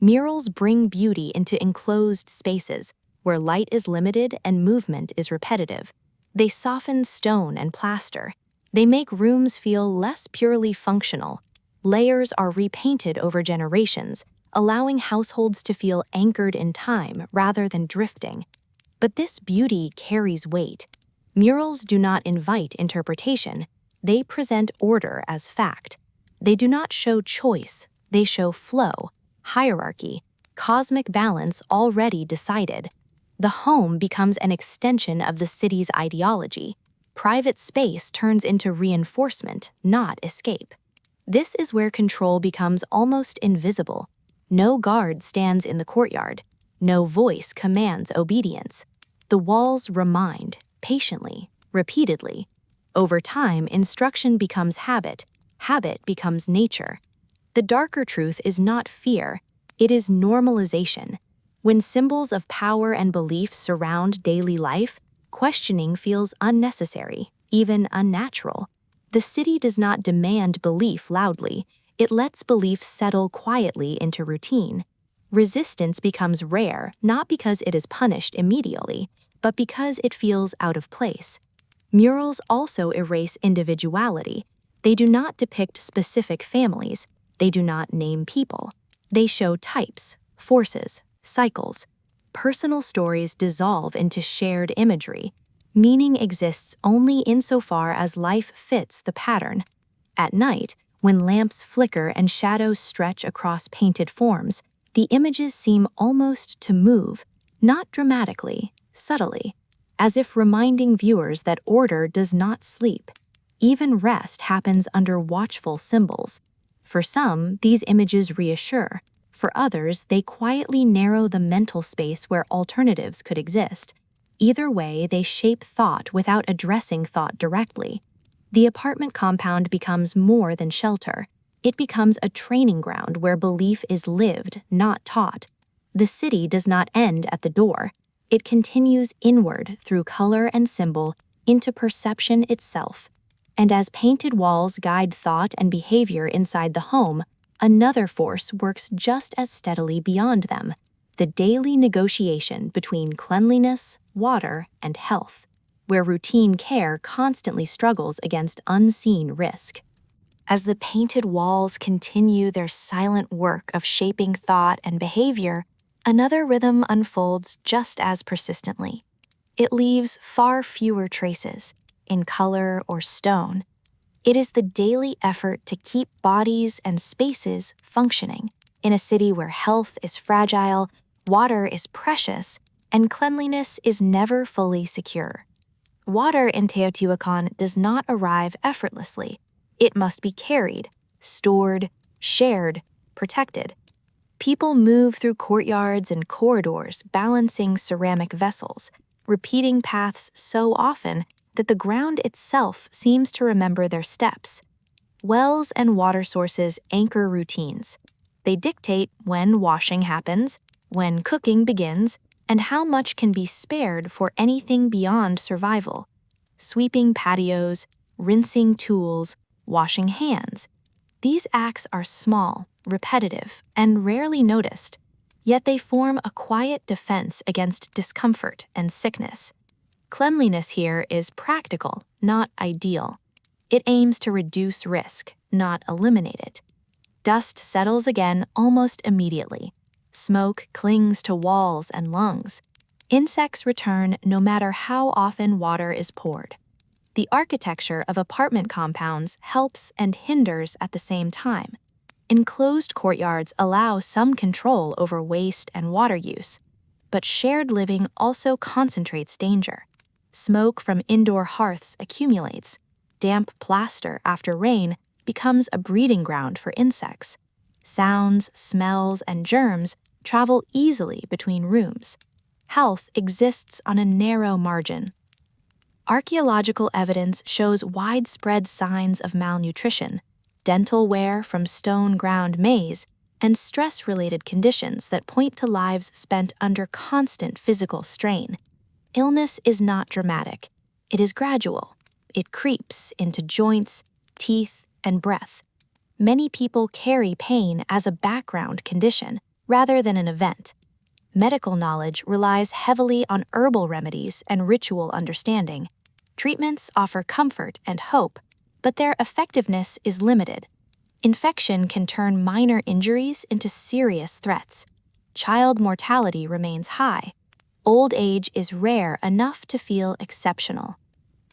Murals bring beauty into enclosed spaces where light is limited and movement is repetitive. They soften stone and plaster. They make rooms feel less purely functional. Layers are repainted over generations, allowing households to feel anchored in time rather than drifting. But this beauty carries weight. Murals do not invite interpretation. They present order as fact. They do not show choice. They show flow, hierarchy, cosmic balance already decided. The home becomes an extension of the city's ideology. Private space turns into reinforcement, not escape. This is where control becomes almost invisible. No guard stands in the courtyard. No voice commands obedience. The walls remind, patiently, repeatedly. Over time, instruction becomes habit. Habit becomes nature. The darker truth is not fear. It is normalization. When symbols of power and belief surround daily life, questioning feels unnecessary, even unnatural. The city does not demand belief loudly. It lets belief settle quietly into routine. Resistance becomes rare, not because it is punished immediately, but because it feels out of place. Murals also erase individuality. They do not depict specific families. They do not name people. They show types, forces, cycles. Personal stories dissolve into shared imagery. Meaning exists only insofar as life fits the pattern. At night, when lamps flicker and shadows stretch across painted forms, the images seem almost to move, not dramatically, subtly, as if reminding viewers that order does not sleep. Even rest happens under watchful symbols. For some, these images reassure. For others, they quietly narrow the mental space where alternatives could exist. Either way, they shape thought without addressing thought directly. The apartment compound becomes more than shelter. It becomes a training ground where belief is lived, not taught. The city does not end at the door. It continues inward through color and symbol into perception itself. And as painted walls guide thought and behavior inside the home, another force works just as steadily beyond them: the daily negotiation between cleanliness, water, and health, where routine care constantly struggles against unseen risk. As the painted walls continue their silent work of shaping thought and behavior, another rhythm unfolds just as persistently. It leaves far fewer traces, in color or stone. It is the daily effort to keep bodies and spaces functioning in a city where health is fragile, water is precious, and cleanliness is never fully secure. Water in Teotihuacan does not arrive effortlessly. It must be carried, stored, shared, protected. People move through courtyards and corridors balancing ceramic vessels, repeating paths so often that the ground itself seems to remember their steps. Wells and water sources anchor routines. They dictate when washing happens, when cooking begins, and how much can be spared for anything beyond survival. Sweeping patios, rinsing tools, washing hands. These acts are small, repetitive, and rarely noticed, yet they form a quiet defense against discomfort and sickness. Cleanliness here is practical, not ideal. It aims to reduce risk, not eliminate it. Dust settles again almost immediately. Smoke clings to walls and lungs. Insects return no matter how often water is poured. The architecture of apartment compounds helps and hinders at the same time. Enclosed courtyards allow some control over waste and water use, but shared living also concentrates danger. Smoke from indoor hearths accumulates. Damp plaster after rain becomes a breeding ground for insects. Sounds, smells, and germs travel easily between rooms. Health exists on a narrow margin. Archaeological evidence shows widespread signs of malnutrition, dental wear from stone-ground maize, and stress-related conditions that point to lives spent under constant physical strain. Illness is not dramatic. It is gradual. It creeps into joints, teeth, and breath. Many people carry pain as a background condition rather than an event. Medical knowledge relies heavily on herbal remedies and ritual understanding. Treatments offer comfort and hope, but their effectiveness is limited. Infection can turn minor injuries into serious threats. Child mortality remains high. Old age is rare enough to feel exceptional.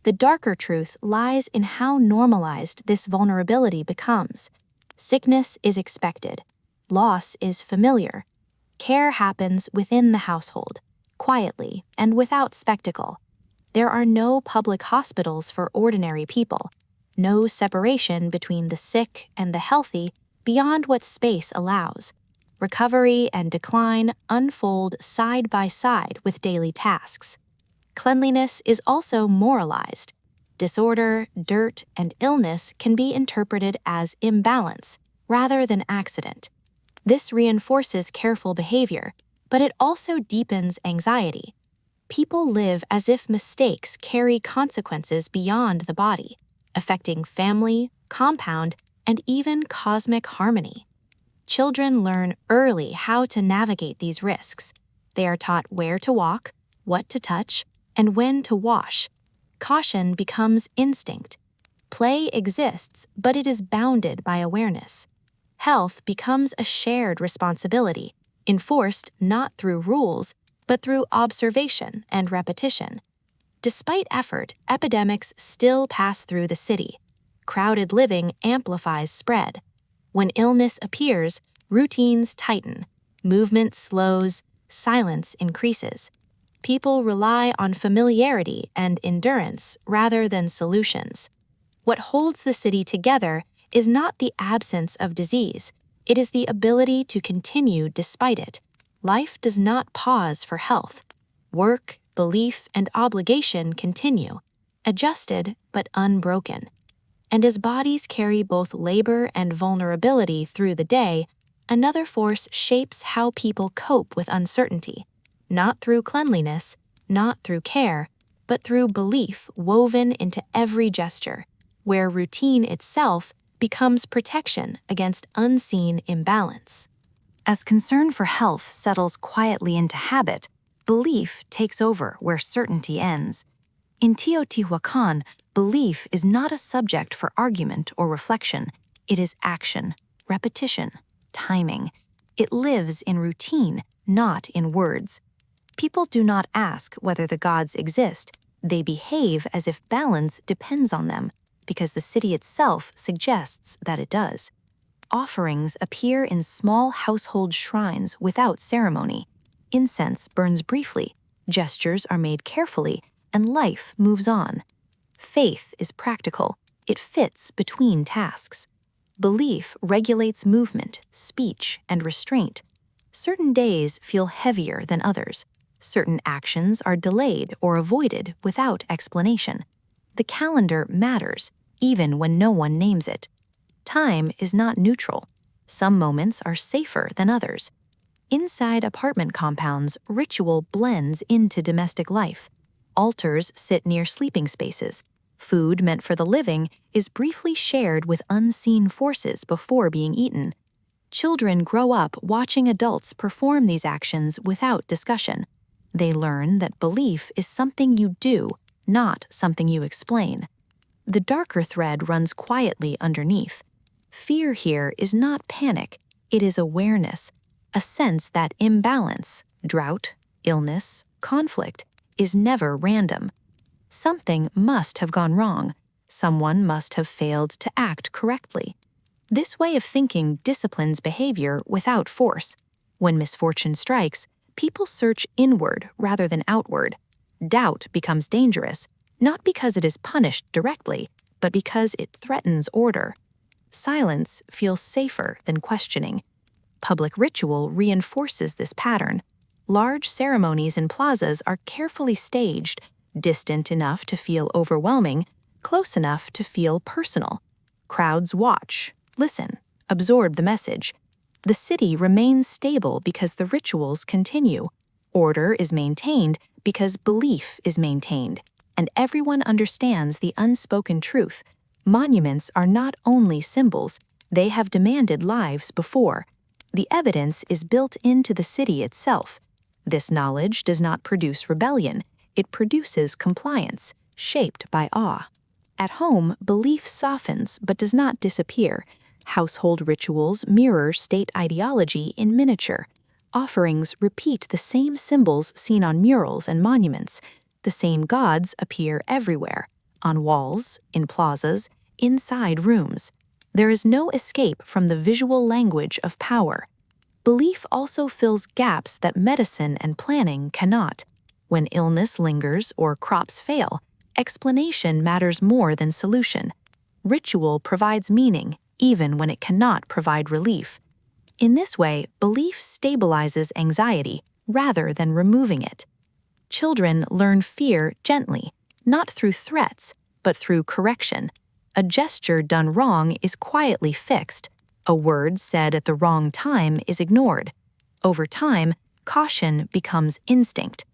The darker truth lies in how normalized this vulnerability becomes. Sickness is expected. Loss is familiar. Care happens within the household, quietly and without spectacle. There are no public hospitals for ordinary people, no separation between the sick and the healthy beyond what space allows. Recovery and decline unfold side by side with daily tasks. Cleanliness is also moralized. Disorder, dirt, and illness can be interpreted as imbalance rather than accident. This reinforces careful behavior, but it also deepens anxiety. People live as if mistakes carry consequences beyond the body, affecting family, compound, and even cosmic harmony. Children learn early how to navigate these risks. They are taught where to walk, what to touch, and when to wash. Caution becomes instinct. Play exists, but it is bounded by awareness. Health becomes a shared responsibility, enforced not through rules, but through observation and repetition. Despite effort, epidemics still pass through the city. Crowded living amplifies spread. When illness appears, routines tighten, movement slows, silence increases. People rely on familiarity and endurance rather than solutions. What holds the city together is not the absence of disease, it is the ability to continue despite it. Life does not pause for health. Work, belief, and obligation continue, adjusted but unbroken. And as bodies carry both labor and vulnerability through the day, another force shapes how people cope with uncertainty, not through cleanliness, not through care, but through belief woven into every gesture, where routine itself becomes protection against unseen imbalance. As concern for health settles quietly into habit, belief takes over where certainty ends. In Teotihuacan, belief is not a subject for argument or reflection. It is action, repetition, timing. It lives in routine, not in words. People do not ask whether the gods exist. They behave as if balance depends on them, because the city itself suggests that it does. Offerings appear in small household shrines without ceremony. Incense burns briefly, gestures are made carefully, and life moves on. Faith is practical. It fits between tasks. Belief regulates movement, speech, and restraint. Certain days feel heavier than others. Certain actions are delayed or avoided without explanation. The calendar matters, even when no one names it. Time is not neutral. Some moments are safer than others. Inside apartment compounds, ritual blends into domestic life. Altars sit near sleeping spaces. Food meant for the living is briefly shared with unseen forces before being eaten. Children grow up watching adults perform these actions without discussion. They learn that belief is something you do, not something you explain. The darker thread runs quietly underneath. Fear here is not panic, it is awareness, a sense that imbalance, drought, illness, conflict, is never random. Something must have gone wrong. Someone must have failed to act correctly. This way of thinking disciplines behavior without force. When misfortune strikes, people search inward rather than outward. Doubt becomes dangerous, not because it is punished directly, but because it threatens order. Silence feels safer than questioning. Public ritual reinforces this pattern. Large ceremonies in plazas are carefully staged, distant enough to feel overwhelming, close enough to feel personal. Crowds watch, listen, absorb the message. The city remains stable because the rituals continue. Order is maintained because belief is maintained, and everyone understands the unspoken truth. Monuments are not only symbols, they have demanded lives before. The evidence is built into the city itself. This knowledge does not produce rebellion, it produces compliance, shaped by awe. At home, belief softens but does not disappear. Household rituals mirror state ideology in miniature. Offerings repeat the same symbols seen on murals and monuments. The same gods appear everywhere, on walls, in plazas, inside rooms. There is no escape from the visual language of power. Belief also fills gaps that medicine and planning cannot. When illness lingers or crops fail, explanation matters more than solution. Ritual provides meaning, even when it cannot provide relief. In this way, belief stabilizes anxiety rather than removing it. Children learn fear gently, not through threats, but through correction. A gesture done wrong is quietly fixed. A word said at the wrong time is ignored. Over time, caution becomes instinct.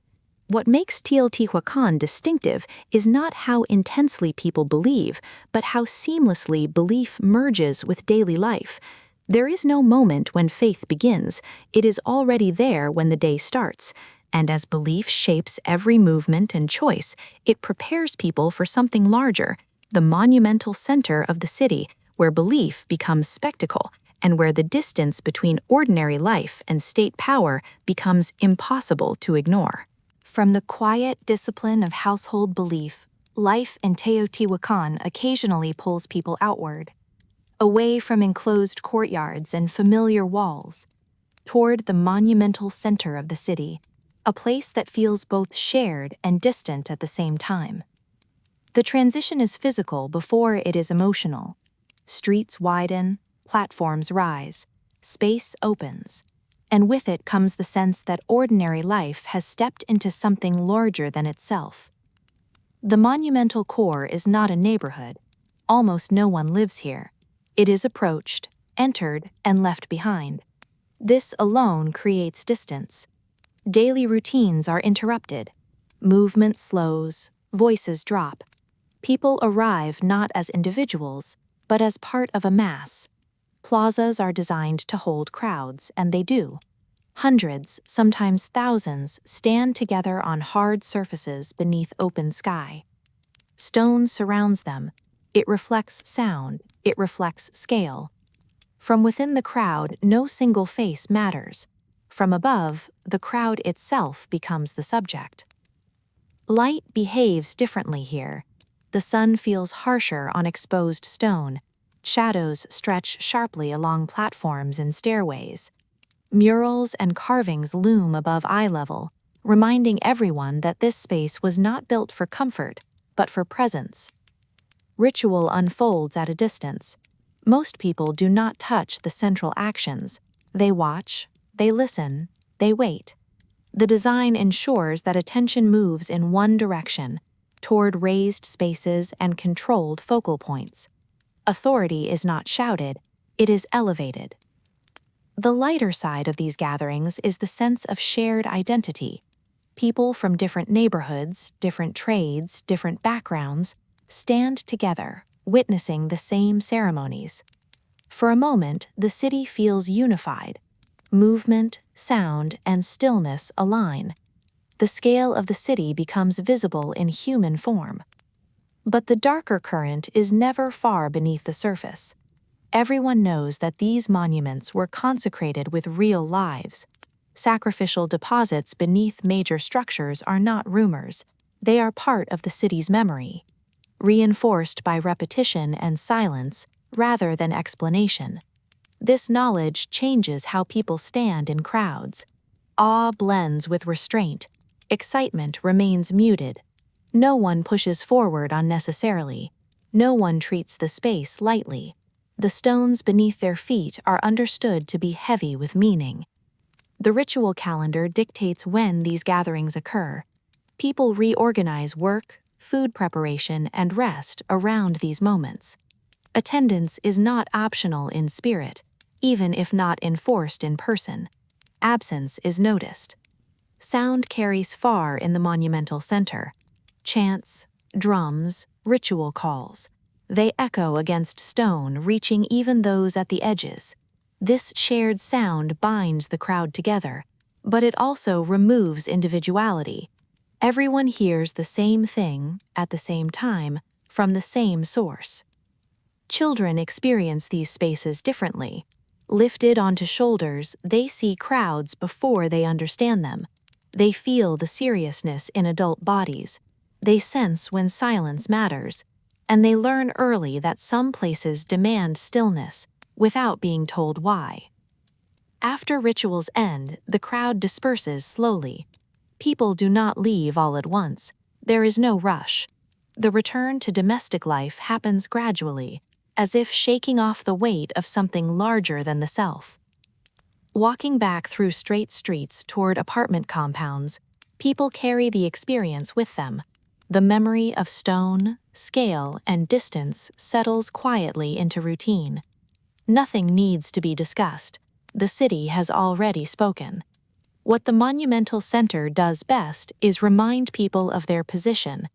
What makes Teotihuacan distinctive is not how intensely people believe, but how seamlessly belief merges with daily life. There is no moment when faith begins, it is already there when the day starts. And as belief shapes every movement and choice, it prepares people for something larger, the monumental center of the city, where belief becomes spectacle, and where the distance between ordinary life and state power becomes impossible to ignore. From the quiet discipline of household belief, life in Teotihuacan occasionally pulls people outward, away from enclosed courtyards and familiar walls, toward the monumental center of the city, a place that feels both shared and distant at the same time. The transition is physical before it is emotional. Streets widen, platforms rise, space opens, and with it comes the sense that ordinary life has stepped into something larger than itself. The monumental core is not a neighborhood. Almost no one lives here. It is approached, entered, and left behind. This alone creates distance. Daily routines are interrupted. Movement slows, voices drop. People arrive not as individuals, but as part of a mass. Plazas are designed to hold crowds, and they do. Hundreds, sometimes thousands, stand together on hard surfaces beneath open sky. Stone surrounds them. It reflects sound, it reflects scale. From within the crowd, no single face matters. From above, the crowd itself becomes the subject. Light behaves differently here. The sun feels harsher on exposed stone. Shadows stretch sharply along platforms and stairways. Murals and carvings loom above eye level, reminding everyone that this space was not built for comfort, but for presence. Ritual unfolds at a distance. Most people do not touch the central actions. They watch, they listen, they wait. The design ensures that attention moves in one direction, toward raised spaces and controlled focal points. Authority is not shouted, it is elevated. The lighter side of these gatherings is the sense of shared identity. People from different neighborhoods, different trades, different backgrounds stand together, witnessing the same ceremonies. For a moment, the city feels unified. Movement, sound, and stillness align. The scale of the city becomes visible in human form. But the darker current is never far beneath the surface. Everyone knows that these monuments were consecrated with real lives. Sacrificial deposits beneath major structures are not rumors. They are part of the city's memory, reinforced by repetition and silence rather than explanation. This knowledge changes how people stand in crowds. Awe blends with restraint. Excitement remains muted. No one pushes forward unnecessarily. No one treats the space lightly. The stones beneath their feet are understood to be heavy with meaning. The ritual calendar dictates when these gatherings occur. People reorganize work, food preparation, and rest around these moments. Attendance is not optional in spirit, even if not enforced in person. Absence is noticed. Sound carries far in the monumental center. Chants, drums, ritual calls. They echo against stone, reaching even those at the edges. This shared sound binds the crowd together, but it also removes individuality. Everyone hears the same thing, at the same time, from the same source. Children experience these spaces differently. Lifted onto shoulders, they see crowds before they understand them. They feel the seriousness in adult bodies. They sense when silence matters. And they learn early that some places demand stillness, without being told why. After rituals end, the crowd disperses slowly. People do not leave all at once. There is no rush. The return to domestic life happens gradually, as if shaking off the weight of something larger than the self. Walking back through straight streets toward apartment compounds, people carry the experience with them. The memory of stone, scale, and distance settles quietly into routine. Nothing needs to be discussed. The city has already spoken. What the monumental center does best is remind people of their position.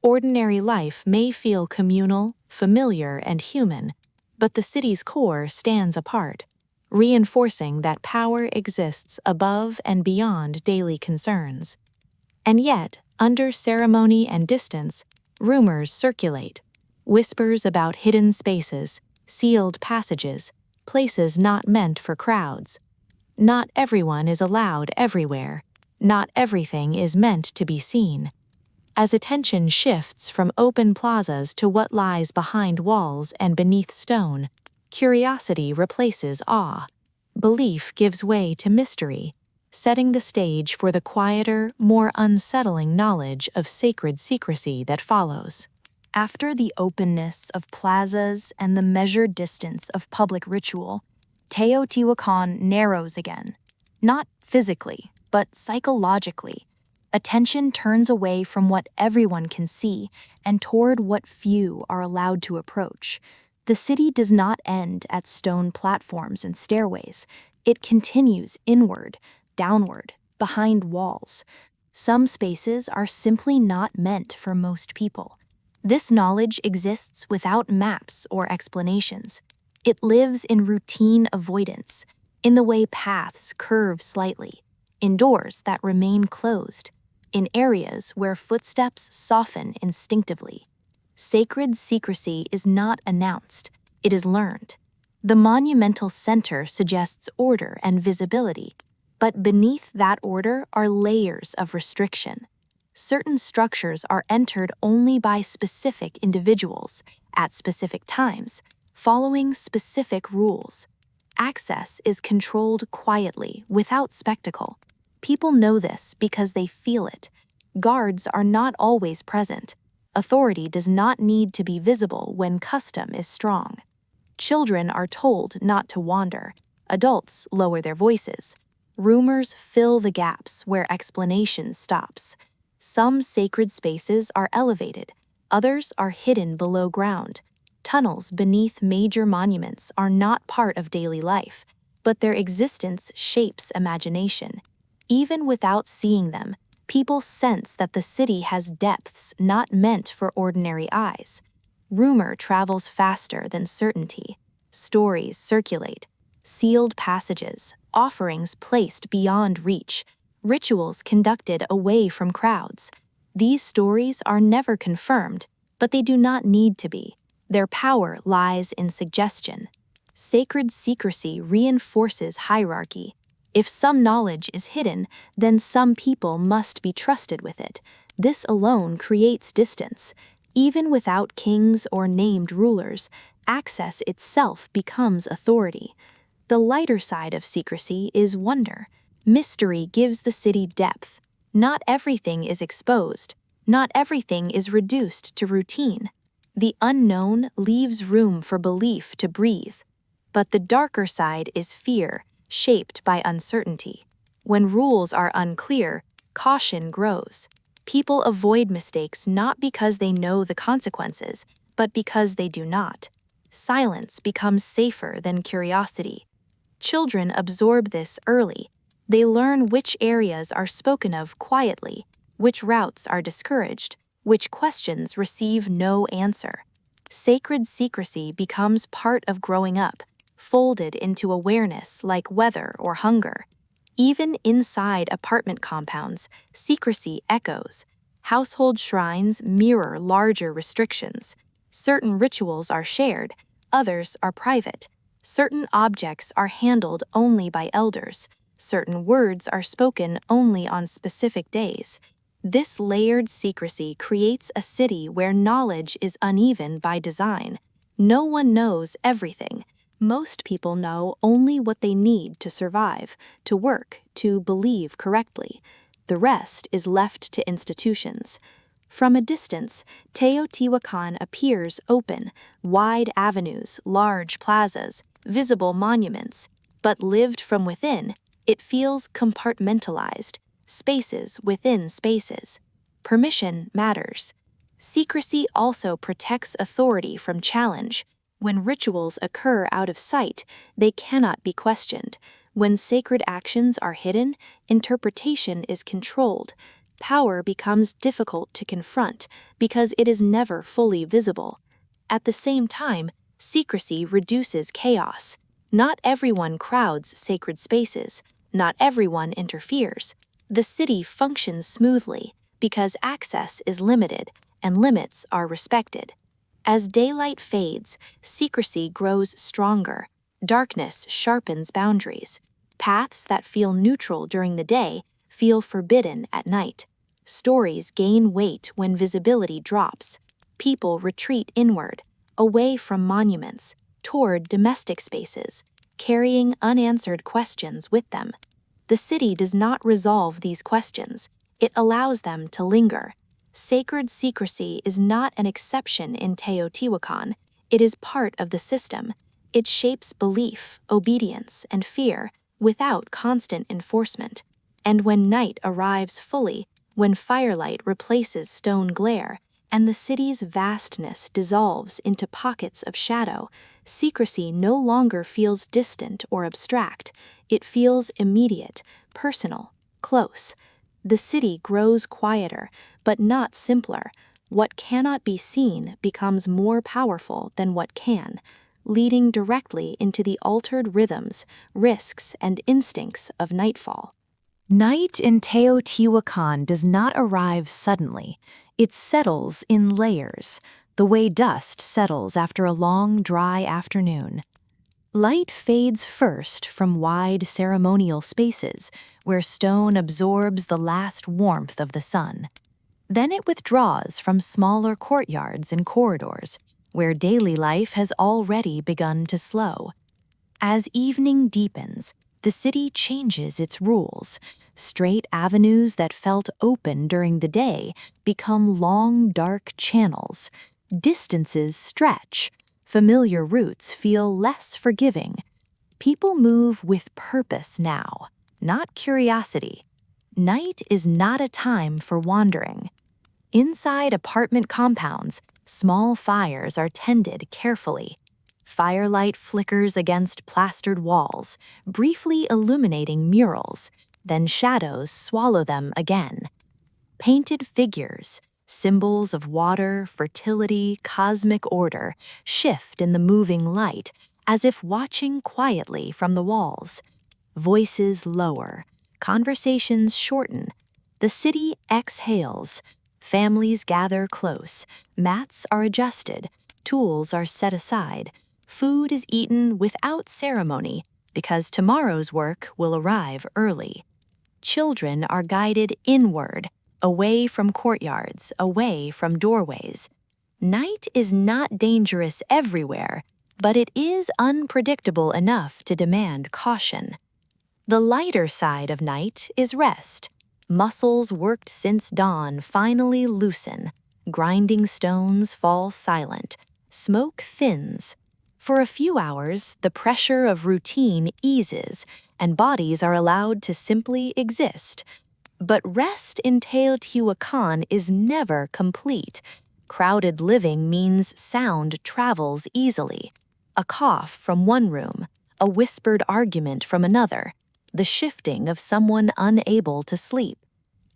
Ordinary life may feel communal, familiar, and human, but the city's core stands apart, reinforcing that power exists above and beyond daily concerns. And yet, under ceremony and distance, rumors circulate. Whispers about hidden spaces, sealed passages, places not meant for crowds. Not everyone is allowed everywhere. Not everything is meant to be seen. As attention shifts from open plazas to what lies behind walls and beneath stone, curiosity replaces awe. Belief gives way to mystery, setting the stage for the quieter, more unsettling knowledge of sacred secrecy that follows. After the openness of plazas and the measured distance of public ritual, Teotihuacan narrows again. Not physically, but psychologically. Attention turns away from what everyone can see and toward what few are allowed to approach. The city does not end at stone platforms and stairways. It continues inward, downward, behind walls. Some spaces are simply not meant for most people. This knowledge exists without maps or explanations. It lives in routine avoidance, in the way paths curve slightly, in doors that remain closed, in areas where footsteps soften instinctively. Sacred secrecy is not announced, it is learned. The monumental center suggests order and visibility, but beneath that order are layers of restriction. Certain structures are entered only by specific individuals, at specific times, following specific rules. Access is controlled quietly, without spectacle. People know this because they feel it. Guards are not always present. Authority does not need to be visible when custom is strong. Children are told not to wander. Adults lower their voices. Rumors fill the gaps where explanation stops. Some sacred spaces are elevated, others are hidden below ground. Tunnels beneath major monuments are not part of daily life, but their existence shapes imagination. Even without seeing them, people sense that the city has depths not meant for ordinary eyes. Rumor travels faster than certainty. Stories circulate. Sealed passages, offerings placed beyond reach, rituals conducted away from crowds. These stories are never confirmed, but they do not need to be. Their power lies in suggestion. Sacred secrecy reinforces hierarchy. If some knowledge is hidden, then some people must be trusted with it. This alone creates distance. Even without kings or named rulers, access itself becomes authority. The lighter side of secrecy is wonder. Mystery gives the city depth. Not everything is exposed. Not everything is reduced to routine. The unknown leaves room for belief to breathe. But the darker side is fear, shaped by uncertainty. When rules are unclear, caution grows. People avoid mistakes not because they know the consequences, but because they do not. Silence becomes safer than curiosity. Children absorb this early. They learn which areas are spoken of quietly, which routes are discouraged, which questions receive no answer. Sacred secrecy becomes part of growing up, folded into awareness like weather or hunger. Even inside apartment compounds, secrecy echoes. Household shrines mirror larger restrictions. Certain rituals are shared, others are private. Certain objects are handled only by elders. Certain words are spoken only on specific days. This layered secrecy creates a city where knowledge is uneven by design. No one knows everything. Most people know only what they need to survive, to work, to believe correctly. The rest is left to institutions. From a distance, Teotihuacan appears open, wide avenues, large plazas, visible monuments. But lived from within, it feels compartmentalized, spaces within spaces. Permission matters. Secrecy also protects authority from challenge. When rituals occur out of sight, they cannot be questioned. When sacred actions are hidden, interpretation is controlled. Power becomes difficult to confront because it is never fully visible. At the same time, secrecy reduces chaos. Not everyone crowds sacred spaces. Not everyone interferes. The city functions smoothly because access is limited and limits are respected. As daylight fades, secrecy grows stronger. Darkness sharpens boundaries. Paths that feel neutral during the day feel forbidden at night. Stories gain weight when visibility drops. People retreat inward, away from monuments, toward domestic spaces, carrying unanswered questions with them. The city does not resolve these questions, it allows them to linger. Sacred secrecy is not an exception in Teotihuacan, it is part of the system. It shapes belief, obedience, and fear without constant enforcement. And when night arrives fully, when firelight replaces stone glare, and the city's vastness dissolves into pockets of shadow, secrecy no longer feels distant or abstract. It feels immediate, personal, close. The city grows quieter, but not simpler. What cannot be seen becomes more powerful than what can, leading directly into the altered rhythms, risks, and instincts of nightfall. Night in Teotihuacan does not arrive suddenly. It settles in layers, the way dust settles after a long, dry afternoon. Light fades first from wide ceremonial spaces, where stone absorbs the last warmth of the sun. Then it withdraws from smaller courtyards and corridors, where daily life has already begun to slow. As evening deepens, the city changes its rules. Straight avenues that felt open during the day become long, dark channels. Distances stretch. Familiar routes feel less forgiving. People move with purpose now, not curiosity. Night is not a time for wandering. Inside apartment compounds, small fires are tended carefully. Firelight flickers against plastered walls, briefly illuminating murals, then shadows swallow them again. Painted figures, symbols of water, fertility, cosmic order, shift in the moving light, as if watching quietly from the walls. Voices lower, conversations shorten. The city exhales. Families gather close, mats are adjusted, tools are set aside. Food is eaten without ceremony because tomorrow's work will arrive early. Children are guided inward, away from courtyards, away from doorways. Night is not dangerous everywhere, but it is unpredictable enough to demand caution. The lighter side of night is rest. Muscles worked since dawn finally loosen. Grinding stones fall silent. Smoke thins. For a few hours, the pressure of routine eases, and bodies are allowed to simply exist. But rest in Teotihuacan is never complete. Crowded living means sound travels easily. A cough from one room, a whispered argument from another, the shifting of someone unable to sleep.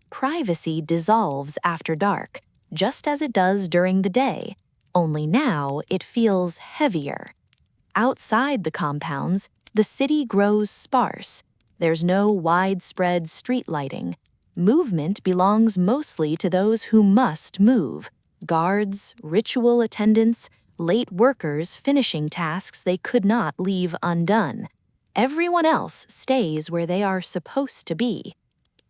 Privacy dissolves after dark, just as it does during the day, only now it feels heavier. Outside the compounds, the city grows sparse. There's no widespread street lighting. Movement belongs mostly to those who must move: guards, ritual attendants, late workers finishing tasks they could not leave undone. Everyone else stays where they are supposed to be.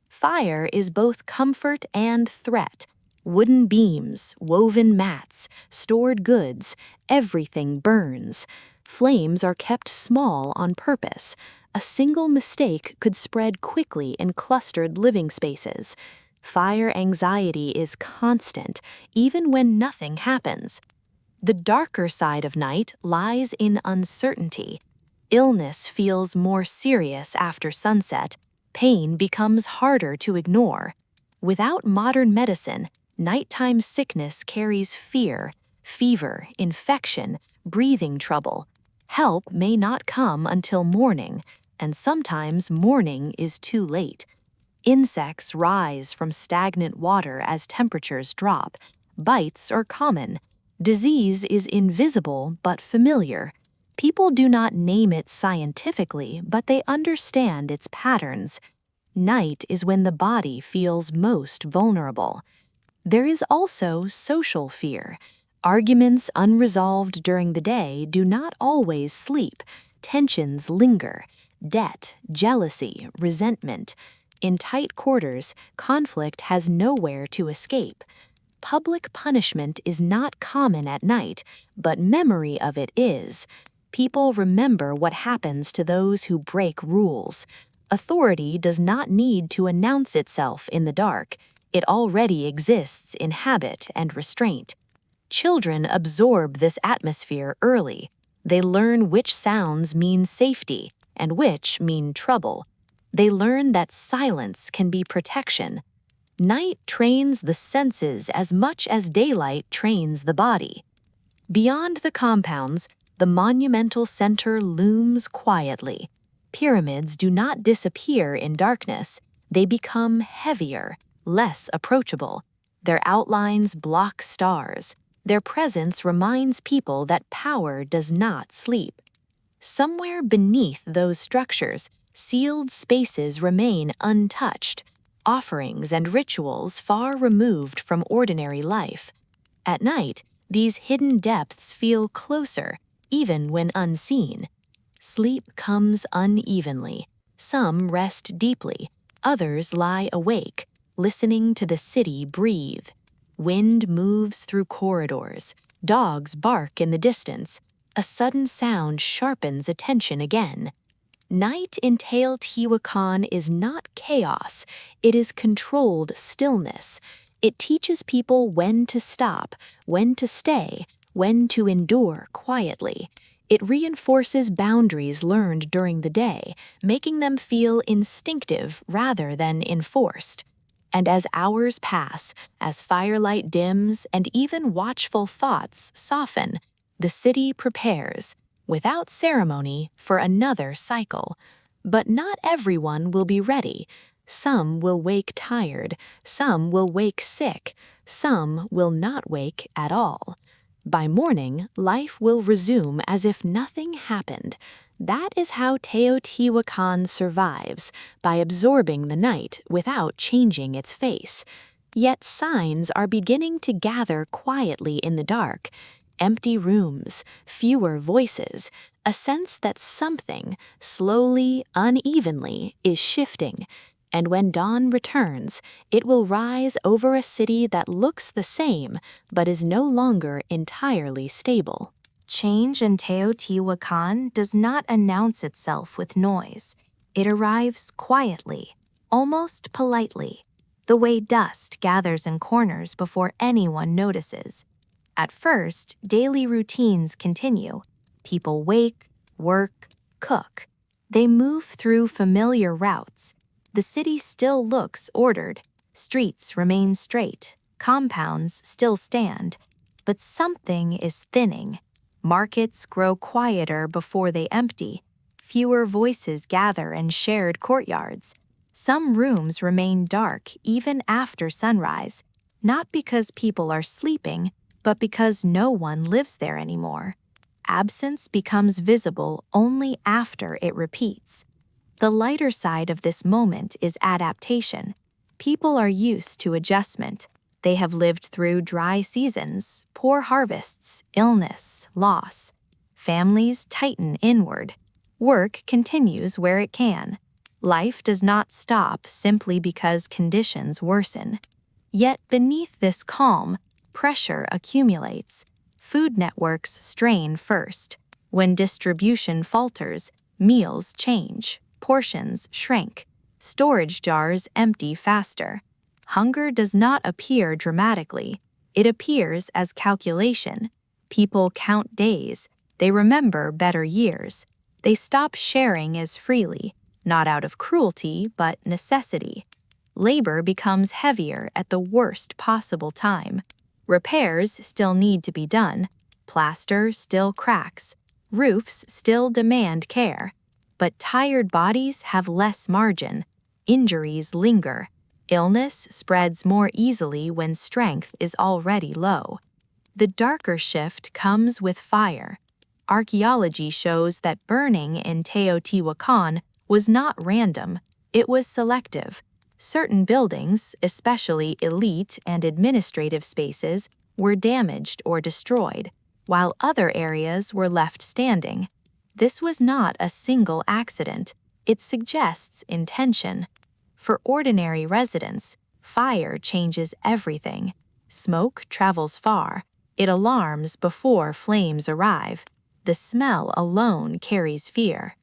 Fire is both comfort and threat. Wooden beams, woven mats, stored goods, everything burns. Flames are kept small on purpose. A single mistake could spread quickly in clustered living spaces. Fire anxiety is constant, even when nothing happens. The darker side of night lies in uncertainty. Illness feels more serious after sunset. Pain becomes harder to ignore. Without modern medicine, nighttime sickness carries fear, fever, infection, breathing trouble. Help may not come until morning, and sometimes morning is too late. Insects rise from stagnant water as temperatures drop. Bites are common. Disease is invisible but familiar. People do not name it scientifically, but they understand its patterns. Night is when the body feels most vulnerable. There is also social fear. Arguments unresolved during the day do not always sleep. Tensions linger. Debt, jealousy, resentment. In tight quarters, conflict has nowhere to escape. Public punishment is not common at night, but memory of it is. People remember what happens to those who break rules. Authority does not need to announce itself in the dark. It already exists in habit and restraint. Children absorb this atmosphere early. They learn which sounds mean safety and which mean trouble. They learn that silence can be protection. Night trains the senses as much as daylight trains the body. Beyond the compounds, the monumental center looms quietly. Pyramids do not disappear in darkness. They become heavier, less approachable. Their outlines block stars. Their presence reminds people that power does not sleep. Somewhere beneath those structures, sealed spaces remain untouched, offerings and rituals far removed from ordinary life. At night, these hidden depths feel closer, even when unseen. Sleep comes unevenly. Some rest deeply, others lie awake, listening to the city breathe. Wind moves through corridors. Dogs bark in the distance. A sudden sound sharpens attention again. Night in Teotihuacan is not chaos, it is controlled stillness. It teaches people when to stop, when to stay, when to endure quietly. It reinforces boundaries learned during the day, making them feel instinctive rather than enforced. And as hours pass, as firelight dims and even watchful thoughts soften, the city prepares, without ceremony, for another cycle. But not everyone will be ready. Some will wake tired, some will wake sick, some will not wake at all. By morning, life will resume as if nothing happened. That is how Teotihuacan survives, by absorbing the night without changing its face. Yet signs are beginning to gather quietly in the dark. Empty rooms, fewer voices, a sense that something, slowly, unevenly, is shifting. And when dawn returns, it will rise over a city that looks the same, but is no longer entirely stable. Change in Teotihuacan does not announce itself with noise. It arrives quietly, almost politely, the way dust gathers in corners before anyone notices. At first, daily routines continue. People wake, work, cook. They move through familiar routes. The city still looks ordered. Streets remain straight. Compounds still stand. But something is thinning. Markets grow quieter before they empty. Fewer voices gather in shared courtyards. Some rooms remain dark even after sunrise, not because people are sleeping, but because no one lives there anymore. Absence becomes visible only after it repeats. The lighter side of this moment is adaptation. People are used to adjustment. They have lived through dry seasons, poor harvests, illness, loss. Families tighten inward. Work continues where it can. Life does not stop simply because conditions worsen. Yet beneath this calm, pressure accumulates. Food networks strain first. When distribution falters, meals change, portions shrink, storage jars empty faster. Hunger does not appear dramatically. It appears as calculation. People count days. They remember better years. They stop sharing as freely, not out of cruelty, but necessity. Labor becomes heavier at the worst possible time. Repairs still need to be done. Plaster still cracks. Roofs still demand care. But tired bodies have less margin. Injuries linger. Illness spreads more easily when strength is already low. The darker shift comes with fire. Archaeology shows that burning in Teotihuacan was not random, it was selective. Certain buildings, especially elite and administrative spaces, were damaged or destroyed, while other areas were left standing. This was not a single accident, it suggests intention. For ordinary residents, fire changes everything. Smoke travels far. It alarms before flames arrive. The smell alone carries fear.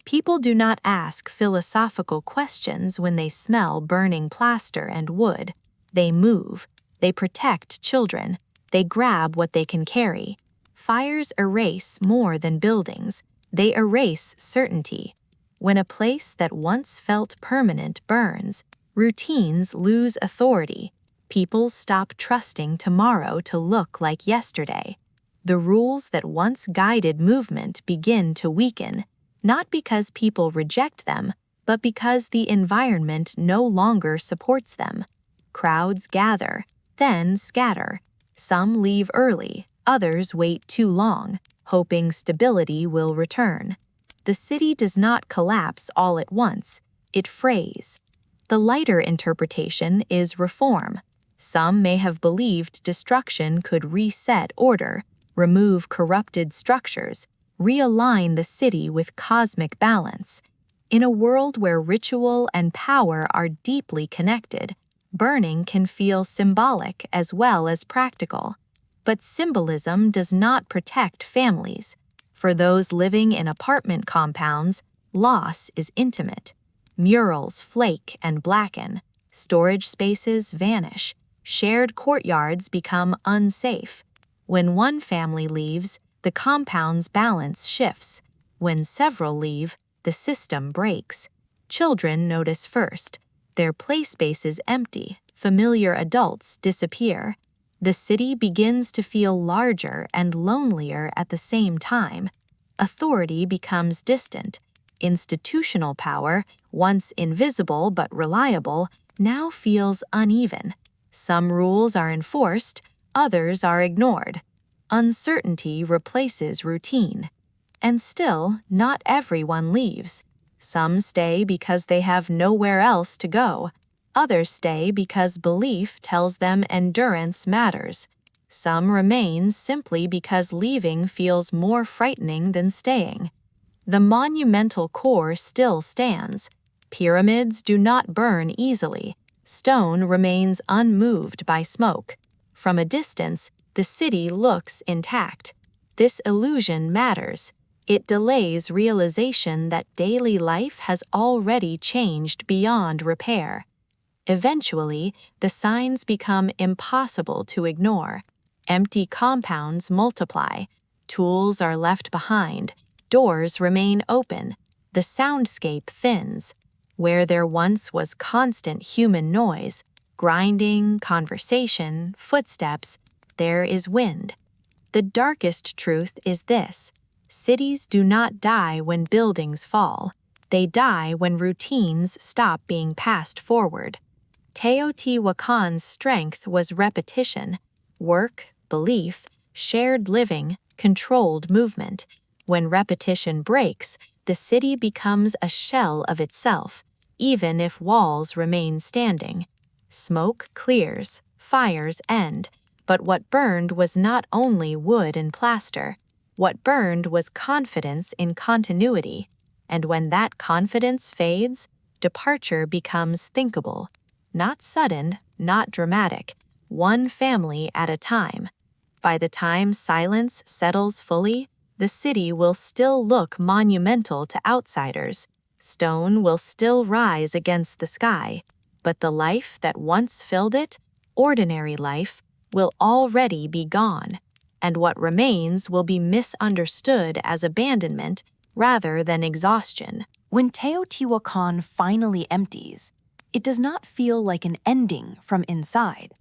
People do not ask philosophical questions when they smell burning plaster and wood. They move. They protect children. They grab what they can carry. Fires erase more than buildings. They erase certainty. When a place that once felt permanent burns, routines lose authority. People stop trusting tomorrow to look like yesterday. The rules that once guided movement begin to weaken, not because people reject them, but because the environment no longer supports them. Crowds gather, then scatter. Some leave early, others wait too long, hoping stability will return. The city does not collapse all at once, it frays. The lighter interpretation is reform. Some may have believed destruction could reset order, remove corrupted structures, realign the city with cosmic balance. In a world where ritual and power are deeply connected, Burning can feel symbolic as well as practical, but symbolism does not protect families. For those living in apartment compounds, loss is intimate. Murals flake and blacken, storage spaces vanish, shared courtyards become unsafe. When one family leaves, the compound's balance shifts. When several leave, the system breaks. Children notice first. Their play space is empty, familiar adults disappear. The city begins to feel larger and lonelier at the same time. Authority becomes distant. Institutional power, once invisible but reliable, now feels uneven. Some rules are enforced, others are ignored. Uncertainty replaces routine. And still, not everyone leaves. Some stay because they have nowhere else to go. Others stay because belief tells them endurance matters. Some remain simply because leaving feels more frightening than staying. The monumental core still stands. Pyramids do not burn easily. Stone remains unmoved by smoke. From a distance, the city looks intact. This illusion matters. It delays realization that daily life has already changed beyond repair. Eventually, the signs become impossible to ignore. Empty compounds multiply. Tools are left behind. Doors remain open. The soundscape thins. Where there once was constant human noise, grinding, conversation, footsteps, there is wind. The darkest truth is this: cities do not die when buildings fall. They die when routines stop being passed forward. Teotihuacan's strength was repetition, work, belief, shared living, controlled movement. When repetition breaks, the city becomes a shell of itself, even if walls remain standing. Smoke clears, fires end, but what burned was not only wood and plaster. What burned was confidence in continuity, and when that confidence fades, departure becomes thinkable. Not sudden, not dramatic, one family at a time. By the time silence settles fully, the city will still look monumental to outsiders. Stone will still rise against the sky, but the life that once filled it, ordinary life, will already be gone, and what remains will be misunderstood as abandonment rather than exhaustion. When Teotihuacan finally empties, it does not feel like an ending from inside.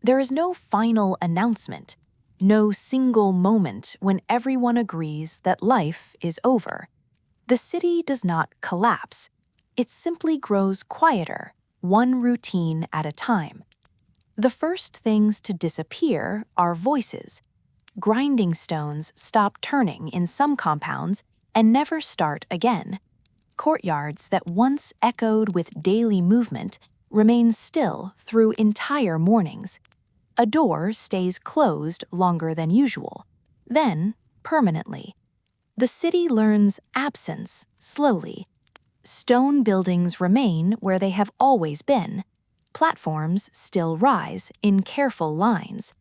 There is no final announcement, no single moment when everyone agrees that life is over. The city does not collapse. It simply grows quieter, one routine at a time. The first things to disappear are voices. Grinding stones stop turning in some compounds and never start again. Courtyards that once echoed with daily movement remain still through entire mornings. A door stays closed longer than usual, then permanently. The city learns absence slowly. Stone buildings remain where they have always been. Platforms still rise in careful lines.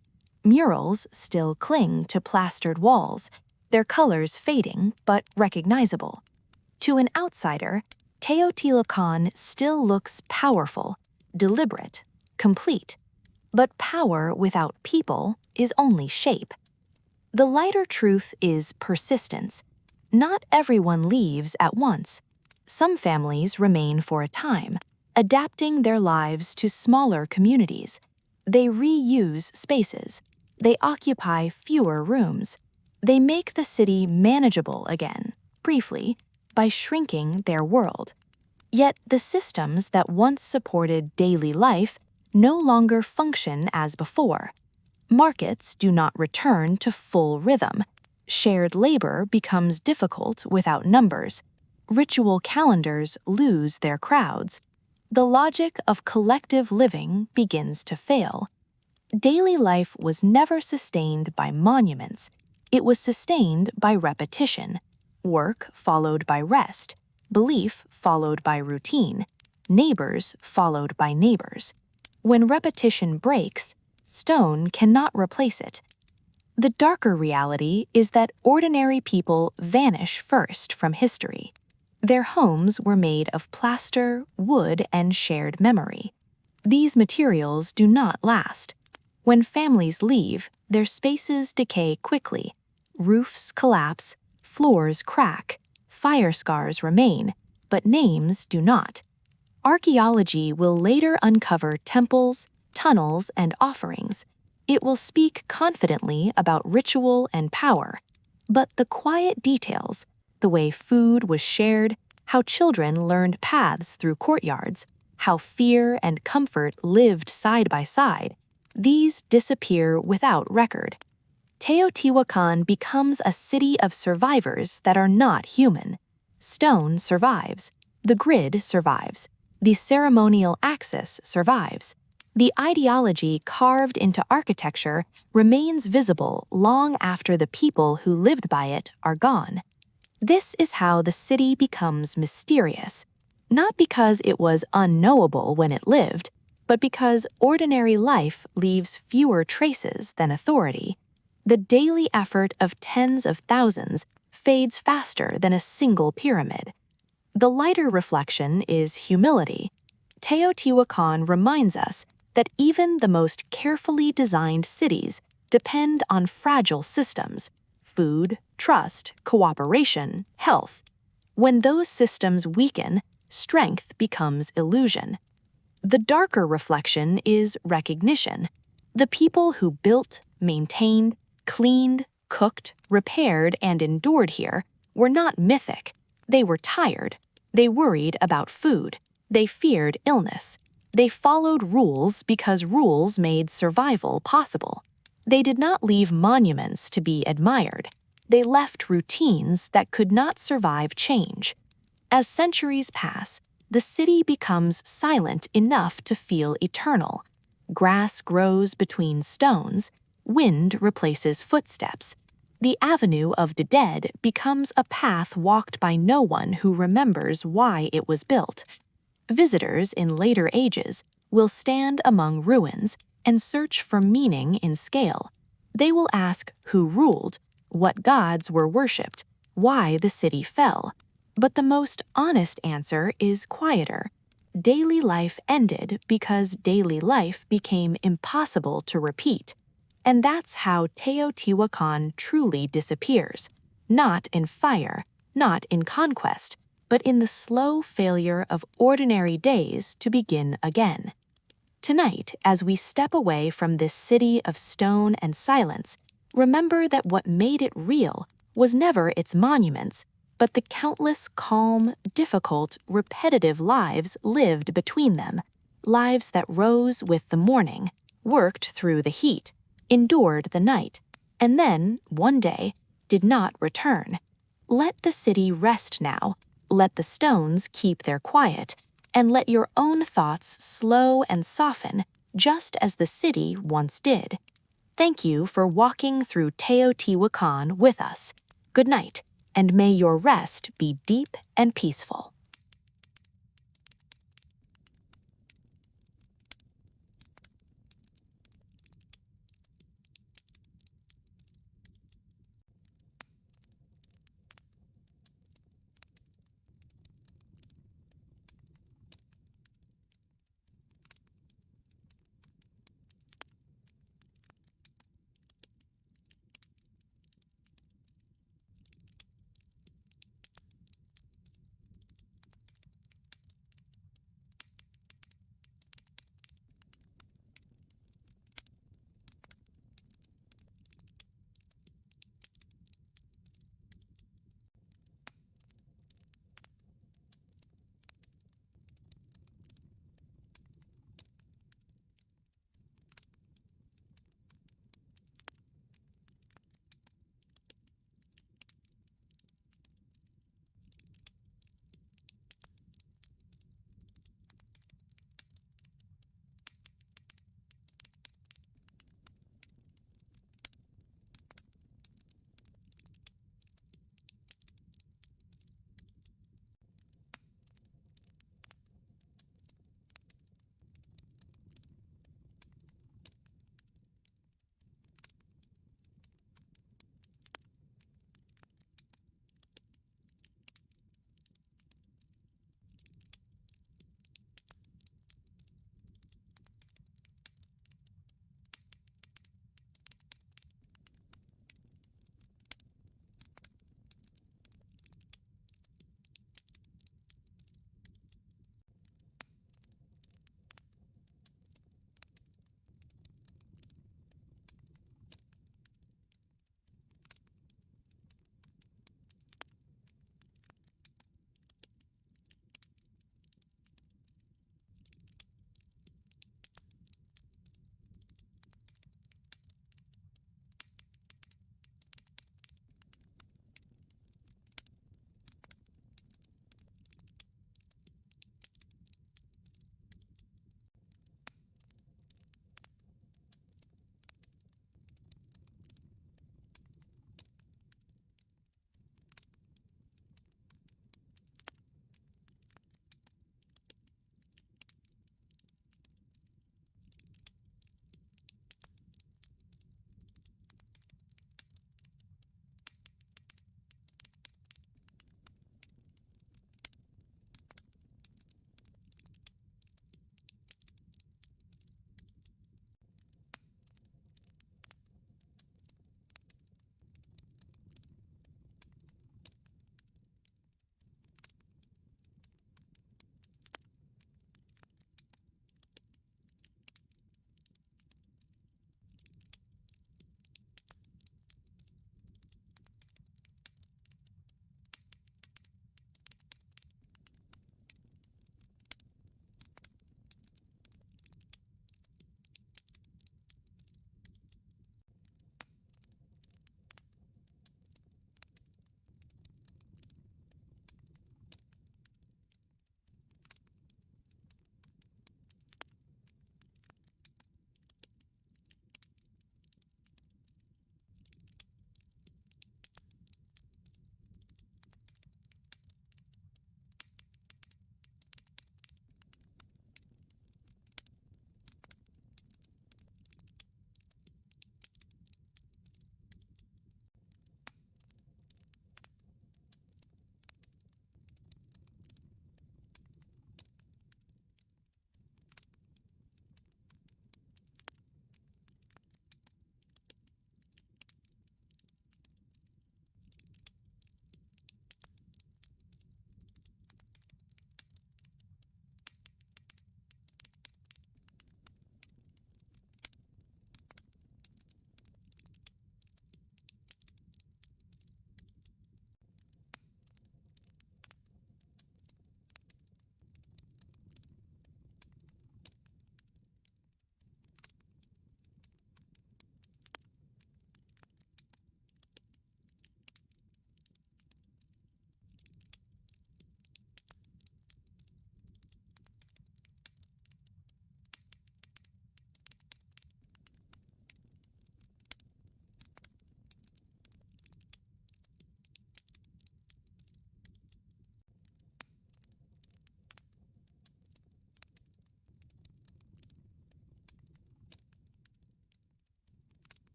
Murals still cling to plastered walls, their colors fading but recognizable. To an outsider, Teotihuacan still looks powerful, deliberate, complete. But power without people is only shape. The lighter truth is persistence. Not everyone leaves at once. Some families remain for a time, adapting their lives to smaller communities. They reuse spaces. They occupy fewer rooms. They make the city manageable again, briefly, by shrinking their world. Yet the systems that once supported daily life no longer function as before. Markets do not return to full rhythm. Shared labor becomes difficult without numbers. Ritual calendars lose their crowds. The logic of collective living begins to fail. Daily life was never sustained by monuments. It was sustained by repetition. Work followed by rest. Belief followed by routine. Neighbors followed by neighbors. When repetition breaks, stone cannot replace it. The darker reality is that ordinary people vanish first from history. Their homes were made of plaster, wood, and shared memory. These materials do not last. When families leave, their spaces decay quickly. Roofs collapse, floors crack, fire scars remain, but names do not. Archaeology will later uncover temples, tunnels, and offerings. It will speak confidently about ritual and power. But the quiet details, the way food was shared, how children learned paths through courtyards, how fear and comfort lived side by side, these disappear without record. Teotihuacan becomes a city of survivors that are not human. Stone survives. The grid survives. The ceremonial axis survives. The ideology carved into architecture remains visible long after the people who lived by it are gone. This is how the city becomes mysterious, not because it was unknowable when it lived, but because ordinary life leaves fewer traces than authority. The daily effort of tens of thousands fades faster than a single pyramid. The lighter reflection is humility. Teotihuacan reminds us that even the most carefully designed cities depend on fragile systems: food, trust, cooperation, health. When those systems weaken, strength becomes illusion. The darker reflection is recognition. The people who built, maintained, cleaned, cooked, repaired, and endured here were not mythic. They were tired. They worried about food. They feared illness. They followed rules because rules made survival possible. They did not leave monuments to be admired. They left routines that could not survive change. As centuries pass, the city becomes silent enough to feel eternal. Grass grows between stones. Wind replaces footsteps. The avenue of the dead becomes a path walked by no one who remembers why it was built. Visitors in later ages will stand among ruins and search for meaning in scale. They will ask who ruled, what gods were worshipped, why the city fell. But the most honest answer is quieter. Daily life ended because daily life became impossible to repeat. And that's how Teotihuacan truly disappears. Not in fire, not in conquest, but in the slow failure of ordinary days to begin again. Tonight, as we step away from this city of stone and silence, remember that what made it real was never its monuments, but the countless calm, difficult, repetitive lives lived between them, lives that rose with the morning, worked through the heat, endured the night, and then, one day, did not return. Let the city rest now. Let the stones keep their quiet, and let your own thoughts slow and soften just as the city once did. Thank you for walking through Teotihuacan with us. Good night, and may your rest be deep and peaceful.